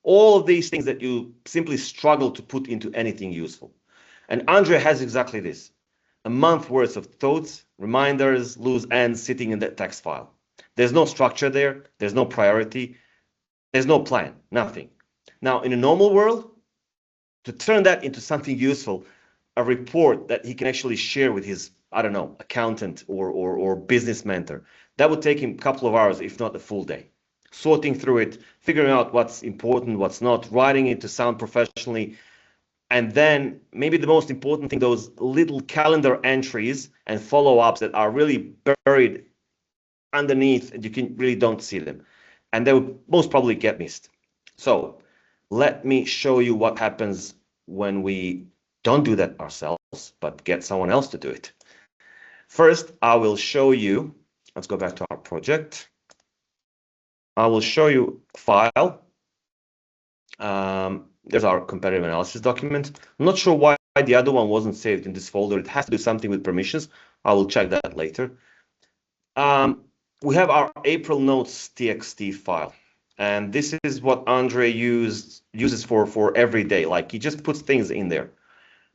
Speaker 3: all of these things that you simply struggle to put into anything useful. And Andre has exactly this. A month worth of thoughts, reminders, loose ends sitting in that text file. There's no structure there. There's no priority. There's no plan, nothing. Now, in a normal world, to turn that into something useful, a report that he can actually share with his, I don't know, accountant or business mentor, that would take him a couple of hours, if not a full day. Sorting through it, figuring out what's important, what's not, writing it to sound professionally, and then maybe the most important thing, those little calendar entries and follow-ups that are really buried underneath and you really don't see them. And they would most probably get missed. So let me show you what happens when we don't do that ourselves, but get someone else to do it. First, I will show you, let's go back to our project. I will show you a file. There's our competitive analysis document. I'm not sure why the other one wasn't saved in this folder. It has to do something with permissions. I will check that later. We have our April notes TXT file. And this is what Andre uses for every day. Like he just puts things in there.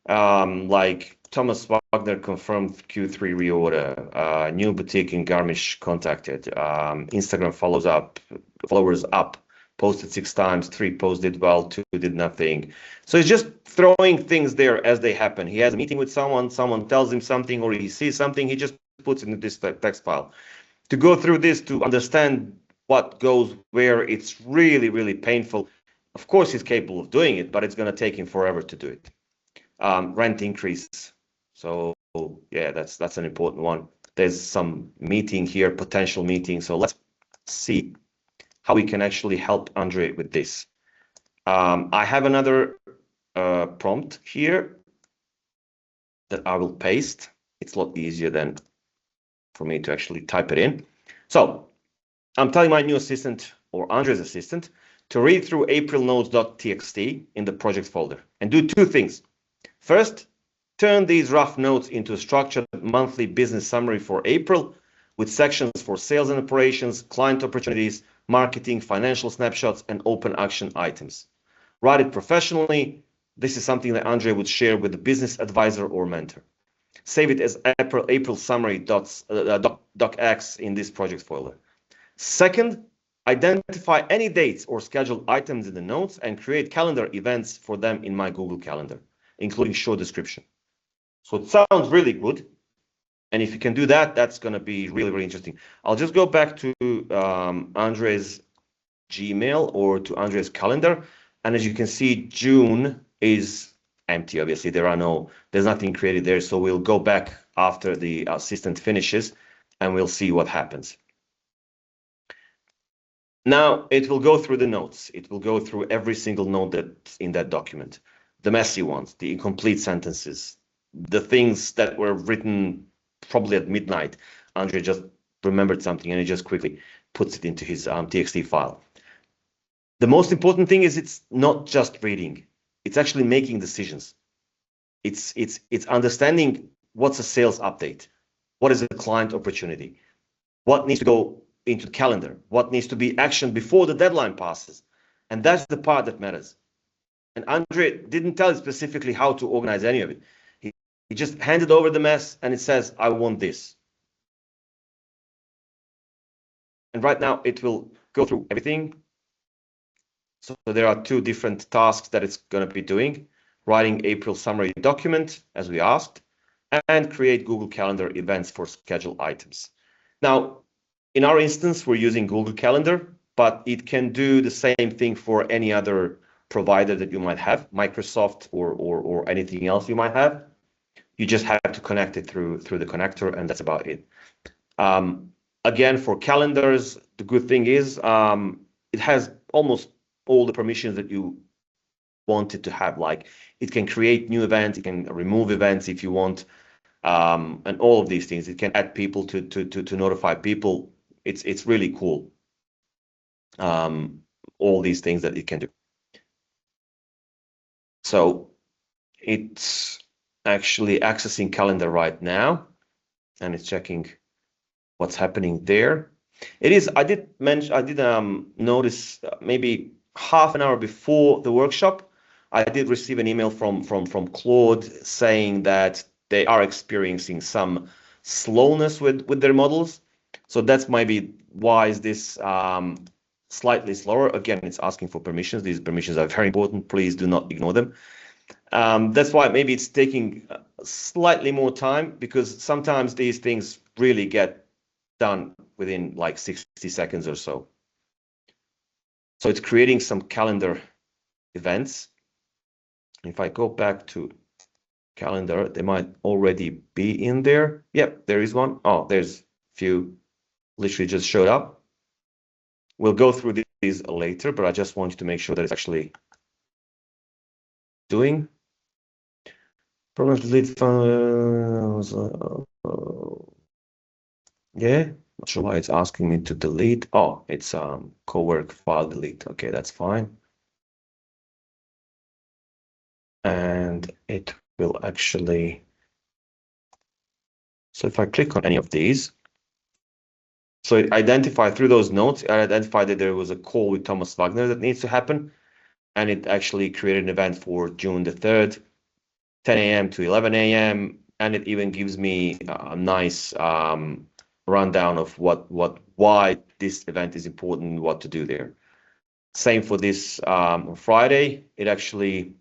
Speaker 3: Like Thomas Wagner confirmed Q3 reorder, new boutique in Garmisch contacted, Instagram followers up, posted 6 times, 3 posts did well, 2 did nothing. So he's just throwing things there as they happen. He has a meeting with someone tells him something, or he sees something, he just puts it in this text file. To go through this, to understand what goes where, it's really, really painful. Of course, he's capable of doing it, but it's going to take him forever to do it. Rent increase. So yeah, that's an important one. There's some meeting here, potential meeting. So let's see how we can actually help Andre with this. I have another prompt here that I will paste. It's a lot easier than for me to actually type it in. So I'm telling my new assistant, or Andre's assistant, to read through aprilnotes.txt in the project folder and do 2 things. First, turn these rough notes into a structured monthly business summary for April with sections for sales and operations, client opportunities, marketing, financial snapshots, and open action items. Write it professionally. This is something that Andre would share with a business advisor or mentor. Save it as April summary docx in this project folder. Second, identify any dates or scheduled items in the notes and create calendar events for them in my Google Calendar, including short description. So it sounds really good. And if you can do that, that's going to be really, really interesting. I'll just go back to Andre's Gmail or to Andre's calendar. And as you can see, June is empty. Obviously, there's nothing created there. So we'll go back after the assistant finishes and we'll see what happens. Now it will go through the notes. It will go through every single note that's in that document. The messy ones, the incomplete sentences, the things that were written probably at midnight. Andre just remembered something and he just quickly puts it into his TXT file. The most important thing is it's not just reading. It's actually making decisions. It's understanding what's a sales update, what is a client opportunity, what needs to go into the calendar, what needs to be actioned before the deadline passes. And that's the part that matters. And Andre didn't tell you specifically how to organize any of it. He just handed over the mess and it says, I want this. And right now it will go through everything. So there are 2 different tasks that it's going to be doing. Writing April summary document, as we asked, and create Google Calendar events for scheduled items. Now, in our instance, we're using Google Calendar, but it can do the same thing for any other provider that you might have, Microsoft or anything else you might have. You just have to connect it through the connector, and that's about it. Again, for calendars, the good thing is it has almost all the permissions that you want it to have. Like it can create new events, it can remove events if you want, and all of these things. It can add people to notify people. It's really cool. All these things that it can do. So it's actually accessing calendar right now, and it's checking what's happening there. I did notice maybe half an hour before the workshop, I did receive an email from Claude saying that they are experiencing some slowness with their models. So that's maybe why is this slightly slower. Again, it's asking for permissions. These permissions are very important. Please do not ignore them. That's why maybe it's taking slightly more time, because sometimes these things really get done within like 60 seconds or so. So it's creating some calendar events. If I go back to calendar, they might already be in there. Yep, there is one. Oh, there's few literally just showed up. We'll go through these later, but I just want you to make sure that it's actually doing. Problems delete files. Yeah, not sure why it's asking me to delete. Oh, it's co-work file delete. Okay, that's fine. And it will actually. So if I click on any of these, So it identified through those notes, it identified that there was a call with Thomas Wagner that needs to happen. And it actually created an event for June the 3rd, 10 a.m. to 11 a.m. And it even gives me a nice rundown of why this event is important, what to do there. Same for this Friday. It actually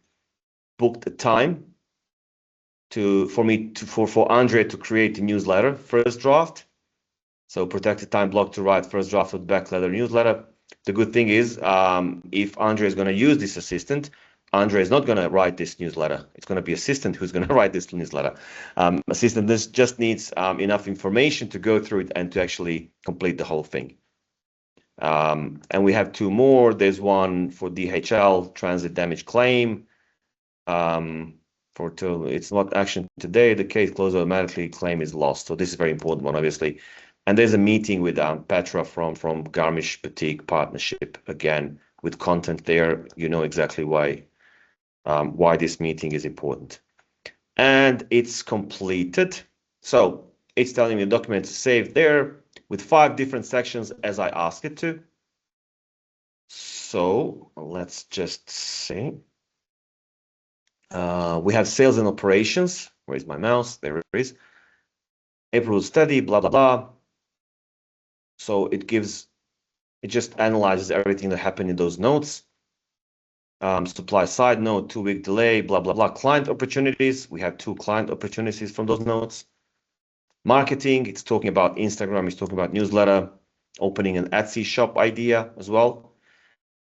Speaker 3: booked a time for Andre to create the newsletter, first draft. So protected time block to write first draft of the backletter newsletter. The good thing is, if Andre is going to use this assistant, Andre is not going to write this newsletter. It's going to be assistant who's going to write this newsletter. Assistant just needs enough information to go through it and to actually complete the whole thing. And we have two more. There's one for DHL, transit damage claim. It's not action today. The case closed automatically, claim is lost. So this is a very important one, obviously. And there's a meeting with Petra from Garmisch Boutique Partnership, again, with content there. You know exactly why this meeting is important. And it's completed. So it's telling me the document is saved there with 5 different sections as I ask it to. So let's just see. We have sales and operations. Where's my mouse? There it is. April study, blah, blah, blah. So it just analyzes everything that happened in those notes. Supply side note, 2-week delay, blah, blah, blah. Client opportunities. We have 2 client opportunities from those notes. Marketing, it's talking about Instagram, it's talking about newsletter, opening an Etsy shop idea as well.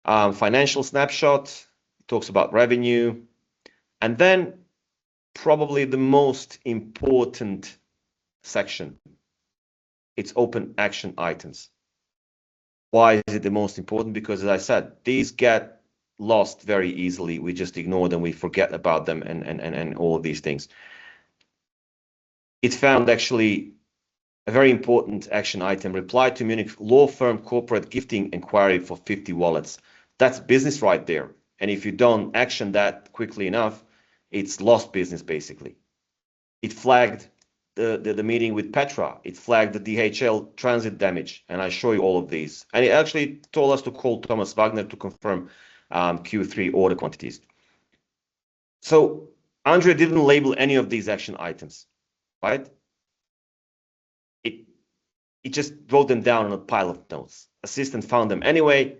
Speaker 3: Financial snapshot, talks about revenue. And then probably the most important section, it's open action items. Why is it the most important? Because as I said, these get lost very easily. We just ignore them, we forget about them and all of these things. It found actually a very important action item, reply to Munich law firm corporate gifting inquiry for 50 wallets. That's business right there. And if you don't action that quickly enough, it's lost business basically. It flagged the meeting with Petra. It flagged the DHL transit damage. And I show you all of these. And it actually told us to call Thomas Wagner to confirm Q3 order quantities. So Andrea didn't label any of these action items, right? It just wrote them down on a pile of notes. Assistant found them anyway.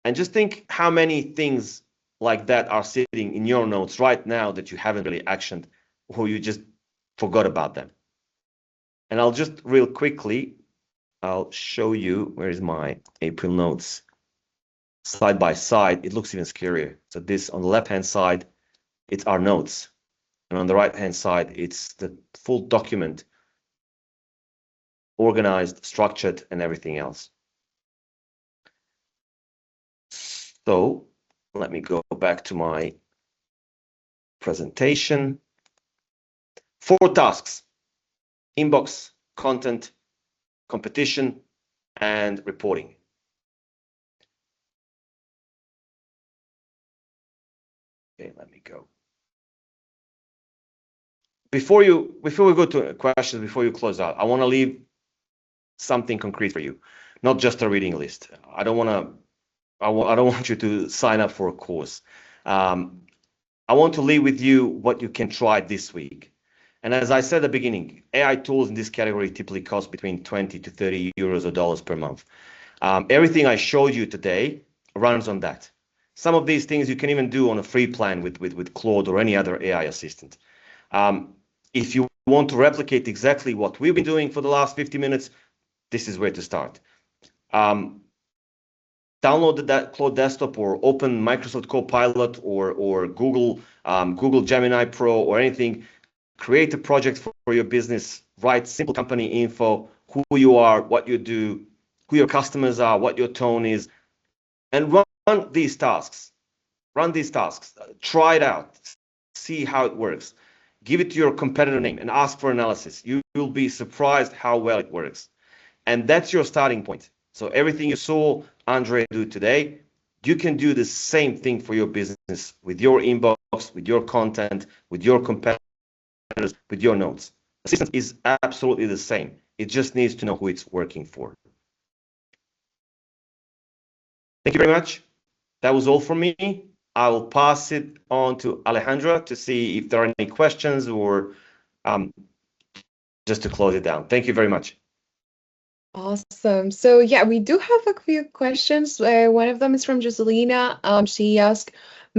Speaker 3: And just think how many things like that are sitting in your notes right now that you haven't really actioned or you just forgot about them. And I'll just real quickly, I'll show you, where is my April notes? Side by side, it looks even scarier. So this on the left-hand side, it's our notes. And on the right-hand side, it's the full document, organized, structured, and everything else. So let me go back to my presentation. 4 tasks: inbox, content, competition, and reporting. Okay, let me go. Before we go to questions, before you close out, I want to leave something concrete for you, not just a reading list. I don't want you to sign up for a course. I want to leave with you what you can try this week. And as I said at the beginning, AI tools in this category typically cost between 20 to 30 euros or dollars per month. Everything I showed you today runs on that. Some of these things you can even do on a free plan with Claude or any other AI assistant. If you want to replicate exactly what we've been doing for the last 50 minutes, this is where to start. Download that Claude Desktop or open Microsoft Copilot or Google Gemini Pro or anything. Create a project for your business. Write simple company info, who you are, what you do, who your customers are, what your tone is, and run these tasks. Run these tasks. Try it out. See how it works. Give it to your competitor name and ask for analysis. You will be surprised how well it works. And that's your starting point. So everything you saw Andre do today, you can do the same thing for your business with your inbox, with your content, with your competitors, with your notes. Assistant is absolutely the same. It just needs to know who it's working for. Thank you very much. That was all from me. I will pass it on to Alejandra to see if there are any questions or just to close it down. Thank you very much.
Speaker 1: Awesome. So yeah, we do have a few questions. One of them is from Joselina. She asked,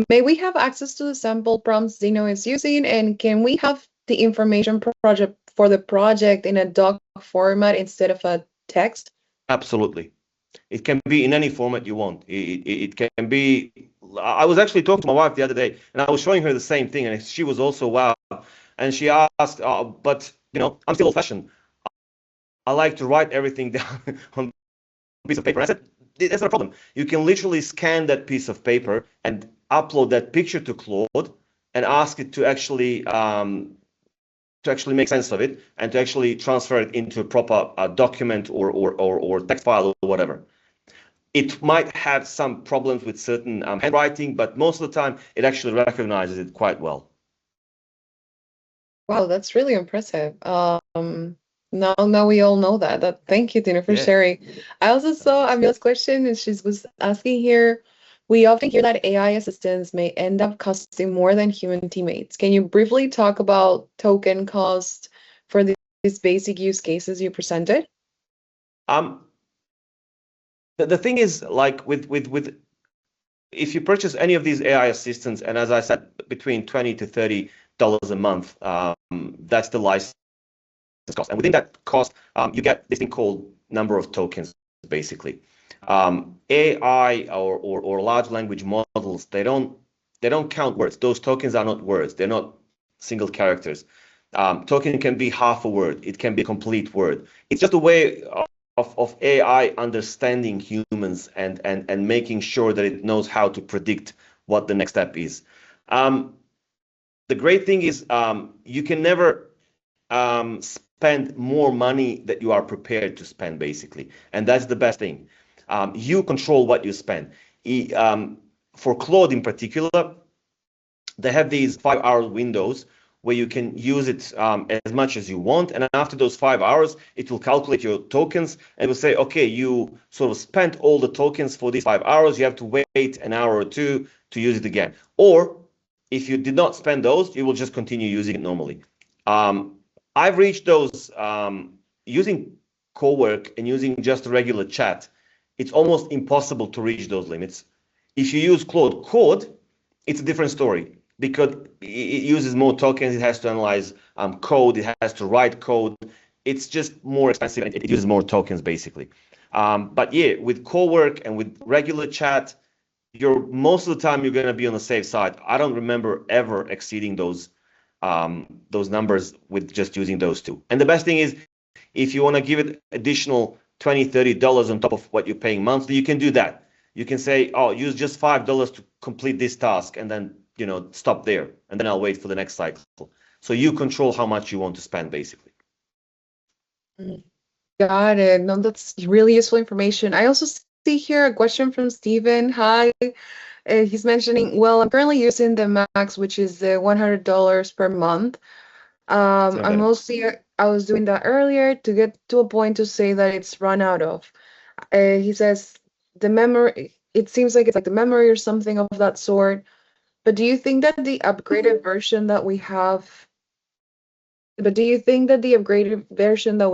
Speaker 1: may we have access to the sample prompts Zeno is using, and can we have the information project for the project in a doc format instead of a text?
Speaker 3: Absolutely. It can be in any format you want. It can be. I was actually talking to my wife the other day, and I was showing her the same thing, and she was also wow. And she asked, "But I'm still old-fashioned. I like to write everything down on a piece of paper." I said, "That's not a problem. You can literally scan that piece of paper and upload that picture to Claude and ask it to actually make sense of it and to actually transfer it into a proper document or text file or whatever." It might have some problems with certain handwriting, but most of the time it actually recognizes it quite well.
Speaker 1: Wow, that's really impressive. Now we all know that. Thank you, Tina, for sharing. I also saw Amila's question, and she was asking here, we often hear that AI assistants may end up costing more than human teammates. Can you briefly talk about token cost for these basic use cases you presented?
Speaker 3: The thing is, like with if you purchase any of these AI assistants, and as I said, between $20 to $30 a month, that's the license cost. And within that cost, you get this thing called number of tokens, basically. AI or large language models, they don't count words. Those tokens are not words. They're not single characters. Token can be half a word. It can be a complete word. It's just a way of AI understanding humans and making sure that it knows how to predict what the next step is. The great thing is you can never spend more money that you are prepared to spend, basically. And that's the best thing. You control what you spend. For Claude in particular, they have these 5-hour windows where you can use it as much as you want. And after those 5 hours, it will calculate your tokens and will say, okay, you sort of spent all the tokens for these 5 hours. You have to wait an hour or two to use it again. Or if you did not spend those, you will just continue using it normally. I've reached those using Cowork and using just a regular chat. It's almost impossible to reach those limits. If you use Claude Code, it's a different story, because it uses more tokens. It has to analyze code. It has to write code. It's just more expensive and it uses more tokens, basically. But yeah, with Cowork and with regular chat, most of the time you're going to be on the safe side. I don't remember ever exceeding those numbers with just using those two. And the best thing is, if you want to give it additional $20, $30 on top of what you're paying monthly, you can do that. You can say, oh, use just $5 to complete this task, and then stop there, and then I'll wait for the next cycle. So you control how much you want to spend, basically.
Speaker 1: Got it. No, that's really useful information. I also see here a question from Steven. Hi. He's mentioning, well, I'm currently using the max, which is $100 per month. I was doing that earlier to get to a point to say that it's run out of. He says the memory, it seems like it's like the memory or something of that sort. But do you think that the upgraded version that we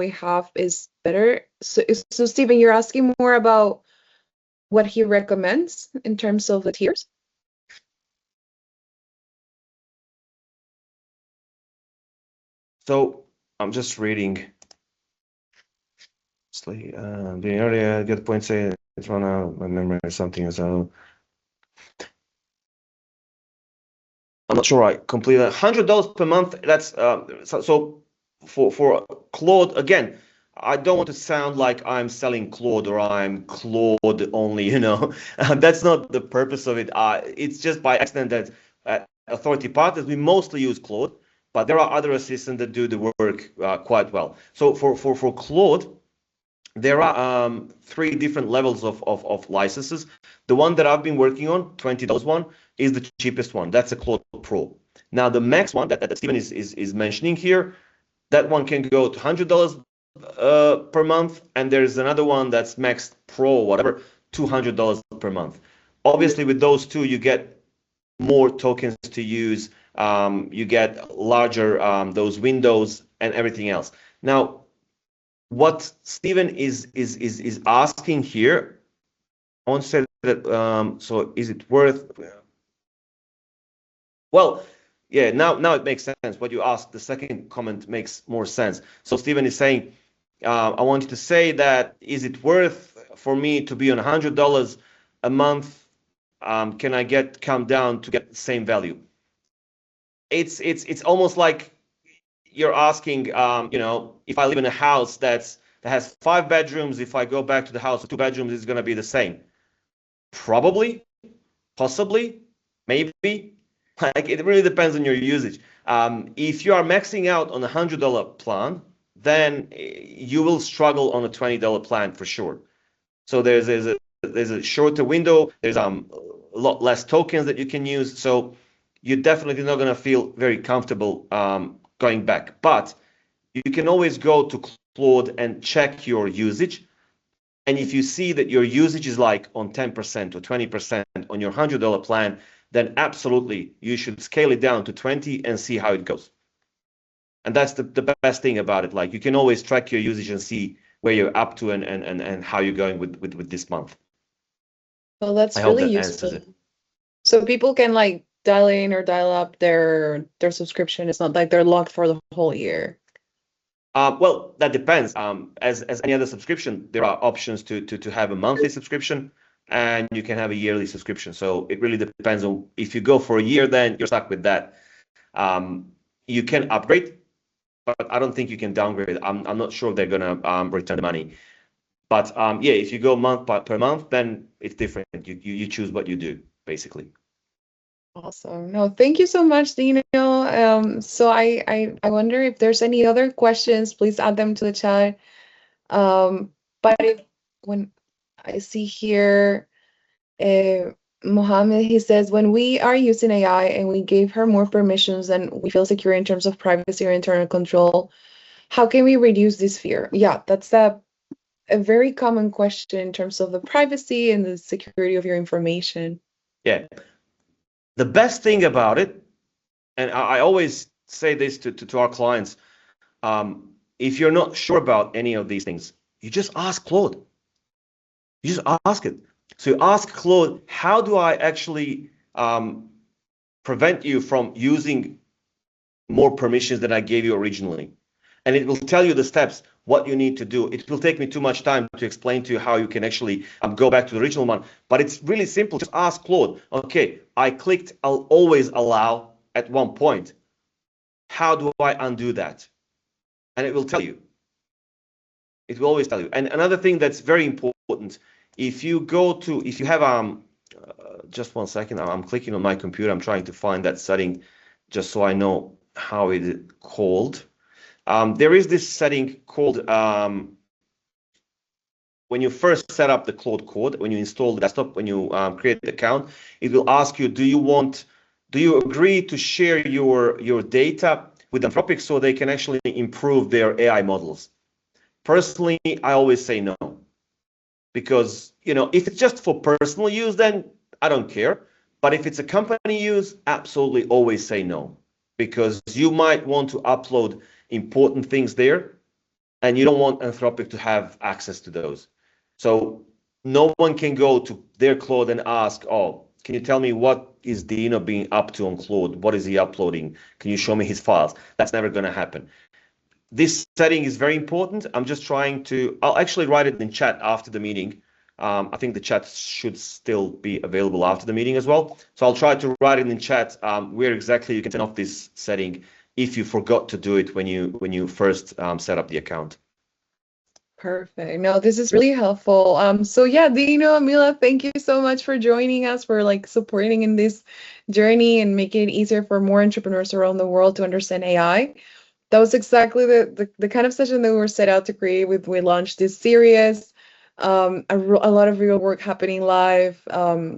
Speaker 1: have is better? So Stephen, you're asking more about what he recommends in terms of the tiers?
Speaker 3: So I'm just reading. The earlier get point say it's run out my memory or something. So I'm not sure I completely $100 per month. That's so for Claude again. I don't want to sound like I'm selling Claude or I'm Claude only. That's not the purpose of it. It's just by accident that authority partners we mostly use Claude, but there are other assistants that do the work quite well. So for Claude, there are 3 different levels of licenses. The one that I've been working on, $20 one, is the cheapest one. That's a Claude Pro. Now the max one that Stephen is mentioning here, that one can go to $100, per month, and there's another one that's Max Pro, whatever, $200 per month. Obviously, with those two, you get more tokens to use. You get larger those windows and everything else. Now, what Stephen is asking here, I want to say that so is it worth? Well, yeah, now it makes sense. What you asked, the second comment makes more sense. So Stephen is saying, I want you to say that is it worth for me to be on $100 a month? Can I come down to get the same value? It's almost like you're asking, if I live in a house that has 5 bedrooms, if I go back to the house with 2 bedrooms, it's going to be the same. Probably, possibly, maybe. Like it really depends on your usage. If you are maxing out on a $100 plan, then you will struggle on a $20 plan for sure. So there's a shorter window. There's a lot less tokens that you can use. So you're definitely not going to feel very comfortable going back. But you can always go to Claude and check your usage. And if you see that your usage is like on 10% or 20% on your $100 plan, then absolutely you should scale it down to 20 and see how it goes. And that's the best thing about it. Like you can always track your usage and see where you're up to and how you're going with this month.
Speaker 1: Well, that's
Speaker 3: I hope
Speaker 1: really
Speaker 3: that
Speaker 1: useful.
Speaker 3: answers it.
Speaker 1: So people can like dial in or dial up their subscription. It's not like they're locked for the whole year.
Speaker 3: Well, that depends. As any other subscription, there are options to have a monthly subscription, and you can have a yearly subscription. So it really depends on if you go for a year, then you're stuck with that. You can upgrade, but I don't think you can downgrade. I'm not sure they're gonna return the money. But yeah, if you go month per month, then it's different. You choose what you do, basically.
Speaker 1: Awesome. No, thank you so much, Dino. So I wonder if there's any other questions, please add them to the chat. But when I see here, Mohammed, he says, when we are using AI and we gave her more permissions and we feel secure in terms of privacy or internal control, how can we reduce this fear? Yeah, that's a very common question in terms of the privacy and the security of your information.
Speaker 3: Yeah. The best thing about it, and I always say this to our clients, if you're not sure about any of these things, you just ask Claude. You just ask it. So you ask Claude, how do I actually prevent you from using more permissions than I gave you originally? And it will tell you the steps, what you need to do. It will take me too much time to explain to you how you can actually go back to the original one. But it's really simple. Just ask Claude, okay, I clicked I'll always allow at one point. How do I undo that? And it will tell you. It will always tell you. And another thing that's very important, if you have just one second, I'm clicking on my computer, I'm trying to find that setting just so I know how it is called. There is this setting called when you first set up the Claude Code, when you install the desktop, when you create the account, it will ask you, do you agree to share your data with Anthropic so they can actually improve their AI models? Personally, I always say no, because if it's just for personal use, then I don't care. But if it's a company use, absolutely always say no, because you might want to upload important things there, and you don't want Anthropic to have access to those. So no one can go to their Claude and ask, oh, can you tell me what is Dino being up to on Claude? What is he uploading? Can you show me his files? That's never going to happen. This setting is very important. I'll actually write it in chat after the meeting. I think the chat should still be available after the meeting as well. So I'll try to write it in chat where exactly you can turn off this setting if you forgot to do it when you first set up the account.
Speaker 1: Perfect. No, this is really helpful. So yeah, Dino, Mila, thank you so much for joining us, for supporting in this journey and making it easier for more entrepreneurs around the world to understand AI. That was exactly the kind of session that we were set out to create we launched this series. A lot of real work happening live.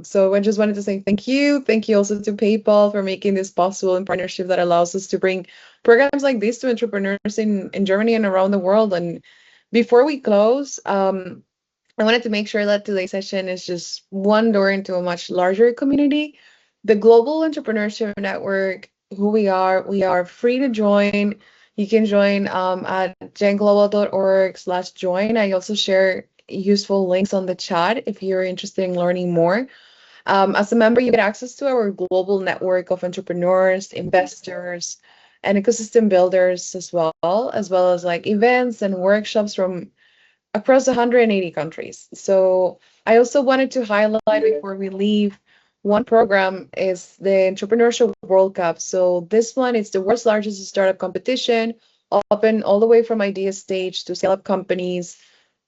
Speaker 1: So I just wanted to say thank you. Thank you also to PayPal for making this possible in partnership that allows us to bring programs like this to entrepreneurs in Germany and around the world. And Before we close, I wanted to make sure that today's session is just one door into a much larger community. The Global Entrepreneurship Network, who we are free to join. You can join at genglobal.org/join. I also share useful links on the chat if you're interested in learning more. As a member, you get access to our global network of entrepreneurs, investors, and ecosystem builders as well as like events and workshops from across 180 countries. So I also wanted to highlight before we leave, one program is the Entrepreneurship World Cup. So this one is the world's largest startup competition, open all the way from idea stage to scale up companies.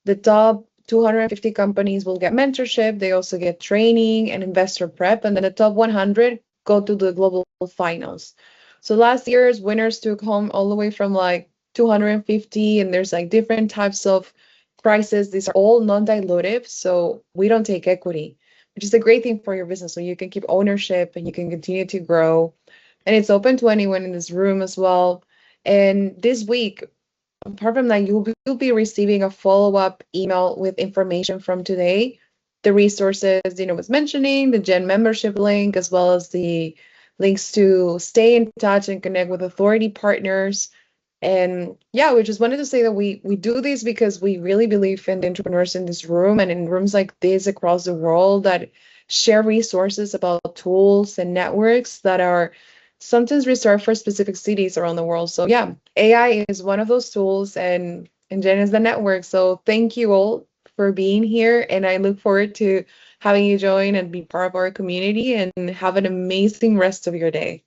Speaker 1: The top 250 companies will get mentorship. They also get training and investor prep. And then the top 100 go to the global finals. So last year's winners took home all the way from like 250, and there's like different types of prices. These are all non-dilutive, so we don't take equity, which is a great thing for your business. So you can keep ownership and you can continue to grow. And it's open to anyone in this room as well. And this week, apart from that, you'll be receiving a follow-up email with information from today, the resources Dina was mentioning, the Gen membership link, as well as the links to stay in touch and connect with authority partners. And yeah, we just wanted to say that we do this because we really believe in the entrepreneurs in this room and in rooms like this across the world that share resources about tools and networks that are sometimes reserved for specific cities around the world. So yeah, AI is one of those tools, and Jen is the network. So thank you all for being here, and I look forward to having you join and be part of our community, and have an amazing rest of your day.